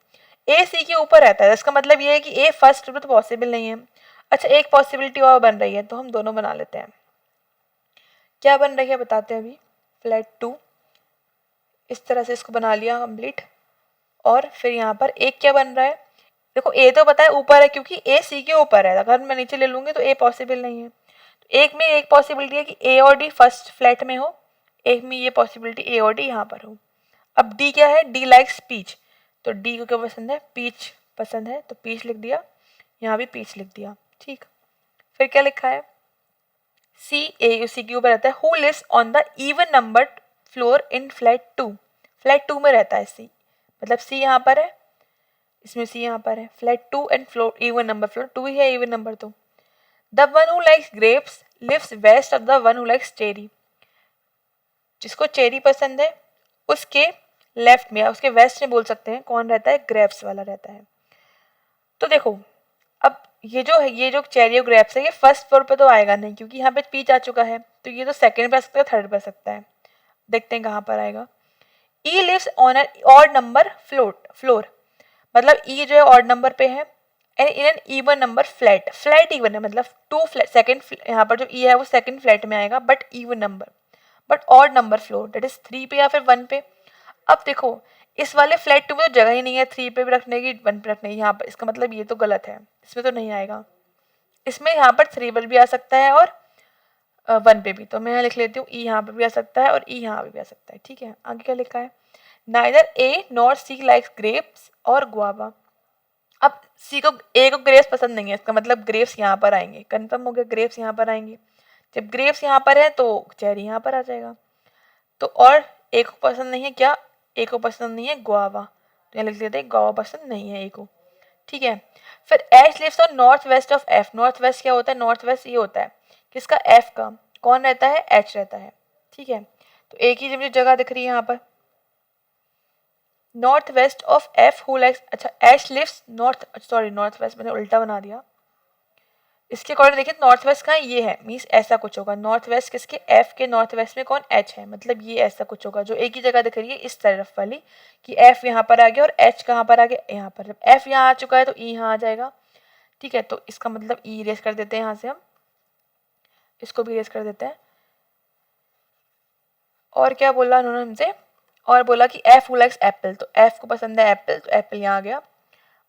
ए सी के ऊपर रहता है, इसका मतलब ये है कि ए फर्स्ट में तो पॉसिबल नहीं है। अच्छा एक पॉसिबिलिटी और बन रही है, तो हम दोनों बना लेते हैं, क्या बन रही है बताते हैं अभी। फ्लैट 2 इस तरह से इसको बना लिया कंप्लीट, और फिर यहाँ पर एक क्या बन रहा है, देखो ए तो पता है ऊपर है क्योंकि ए सी के ऊपर है, अगर मैं नीचे ले लूंगी तो ए पॉसिबल नहीं है, तो एक में एक पॉसिबिलिटी है कि ए और डी फर्स्ट फ्लैट में हो, एक में ये पॉसिबिलिटी ए और डी यहाँ पर हो। अब डी क्या है, डी लाइक स्पीच, तो डी को क्या पसंद है, पीच पसंद है, तो पीच लिख दिया, यहाँ भी पीच लिख दिया, ठीक। फिर क्या लिखा है, सी ए उसी के ऊपर रहता है, who lives on the even numbered floor in flat 2, flat 2 में रहता है सी, मतलब सी यहाँ पर है इसमें सी यहाँ पर है, flat 2 and floor even number, floor 2 ही है इवन नंबर। तो the one who likes grapes lives west of the one who likes cherry, जिसको चेरी पसंद है उसके लेफ्ट में या उसके वेस्ट में बोल सकते हैं कौन रहता है, ग्रेप्स वाला रहता है। तो देखो अब ये जो चेरी और ग्रेप्स है ये फर्स्ट फ्लोर पे तो आएगा नहीं क्योंकि यहाँ पे पीच आ चुका है, तो ये तो सेकंड पे आ सकता है, थर्ड पे आ सकता है। देखते हैं कहाँ पर आएगा। E lives on an odd number floor, मतलब ई जो है ऑड नंबर पे है and in an even number flat even है, मतलब टू फ्लैट सेकंड, यहाँ पर जो ई है वो सेकंड फ्लैट में आएगा but even number, but odd number floor that is 3 पे या फिर 1 पे। अब देखो इस वाले फ्लैट 2 में तो जगह ही नहीं है 3 पे भी रखने की, 1 पे रखने की, यहाँ पर इसका मतलब ये तो गलत है, इसमें तो नहीं आएगा। इसमें यहाँ पर 3 पर भी आ सकता है और 1 पे भी, तो मैं यहाँ लिख लेती हूँ ई यहाँ पर भी आ सकता है और ई यहाँ पर भी आ सकता है। ठीक है, आगे क्या लिखा है, neither A nor C likes grapes और गुआवा। अब सी को ए को ग्रेप्स पसंद नहीं है, इसका मतलब ग्रेप्स यहाँ पर आएंगे, कंफर्म हो गया, ग्रेप्स यहाँ पर आएंगे। जब ग्रेप्स यहाँ पर है तो चेरी यहाँ पर आ जाएगा। तो और ए को पसंद नहीं है क्या, ए को पसंद नहीं है गुआवा, तो यहाँ लिख देते हैं गुआवा पसंद नहीं है ए को। ठीक है, फिर H lives on north west of F. North west क्या होता है, नॉर्थ वेस्ट ये होता है किसका, एफ का, कौन रहता है, एच रहता है। ठीक है, तो ए की मुझे जगह दिख रही है यहाँ पर, north west of F who likes, अच्छा H lives north, sorry north west मैंने उल्टा बना दिया। इसके अकॉर्डिंग देखिए नॉर्थ वेस्ट कहाँ, ये है, मीन्स ऐसा कुछ होगा, नॉर्थ वेस्ट किसके, एफ के नॉर्थ वेस्ट में कौन, एच है, मतलब ये ऐसा कुछ होगा जो एक ही जगह दिख रही है इस तरफ वाली, कि एफ यहाँ पर आ गया और एच कहाँ पर आ गया, यहाँ पर। जब एफ यहाँ आ चुका है तो ई यहाँ आ जाएगा। ठीक है, तो इसका मतलब ई इरेज कर देते हैं यहाँ से हम, इसको भी इरेज कर देते हैं। और क्या बोला उन्होंने हमसे, और बोला कि एफ हु लाइक्स एप्पल, तो एफ को पसंद है एप्पल, तो एप्पल यहाँ आ गया।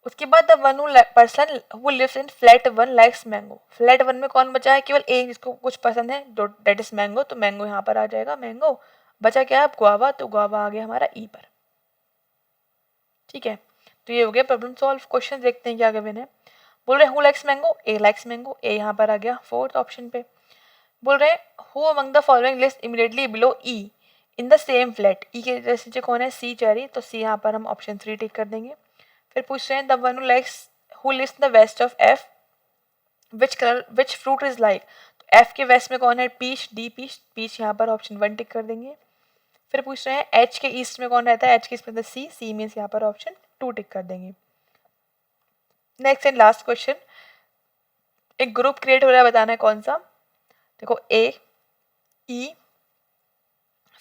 उसके बाद the one person who lives in flat 1 likes mango, flat 1 में कौन बचा है, केवल एक जिसको कुछ पसंद है, दैट इज मैंगो, तो मैंगो यहाँ पर आ जाएगा, मैंगो। बचा क्या है अब, गुआवा, तो गुआवा आ गया हमारा ई पर। ठीक है, तो ये हो गया प्रॉब्लम सॉल्व। क्वेश्चन देखते हैं क्या गिवन है। बोल रहे who likes mango, A likes mango, A यहाँ पर आ गया फोर्थ ऑप्शन पे। बोल रहे who among the following list immediately below E in the same flat, E के जैसे जो कौन है, सी चेरी, तो सी यहाँ पर हम ऑप्शन 3 टिक कर देंगे। फिर पूछ रहे हैं the one who likes who lives in the west of F which fruit is like, तो एफ के वेस्ट में कौन है, पीच, डी पीच, पीच यहाँ पर ऑप्शन 1 टिक कर देंगे। फिर पूछ रहे हैं एच के ईस्ट में कौन रहता है, एच के ईस्ट में सी, सी मीन्स यहाँ पर ऑप्शन 2 टिक कर देंगे। नेक्स्ट एंड लास्ट क्वेश्चन, एक ग्रुप क्रिएट हो रहा है, बताना है कौन सा। देखो ए, ई,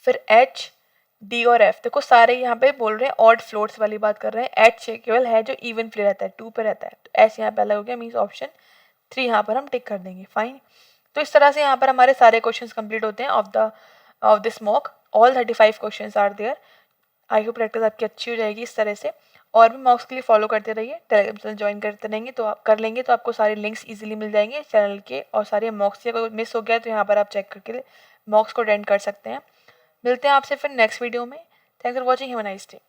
फिर एच, डी और एफ, देखो सारे यहाँ पे बोल रहे हैं ऑड फ्लोट्स वाली बात कर रहे हैं, एच केवल है जो इवन फ्ले रहता है, 2 पे रहता है, तो एच यहाँ पहला हो गया, मीन्स ऑप्शन 3 यहाँ पर हम टिक कर देंगे। फाइन, तो इस तरह से यहाँ पर हमारे सारे क्वेश्चंस कंप्लीट होते हैं of this mock, all 35 questions are there. I hope practice आपकी अच्छी हो जाएगी इस तरह से, और भी मॉक्स के लिए फॉलो करते रहिए, टेलीग्राम चैनल ज्वाइन करते रहेंगे तो आप कर लेंगे तो आपको सारे लिंक्स इजीली मिल जाएंगे चैनल के, और सारे मॉक्स से अगर मिस हो गया तो यहाँ पर आप चेक करके मॉक्स को अटेंड कर सकते हैं। मिलते हैं आपसे फिर नेक्स्ट वीडियो में। Thanks for watching, have a nice day.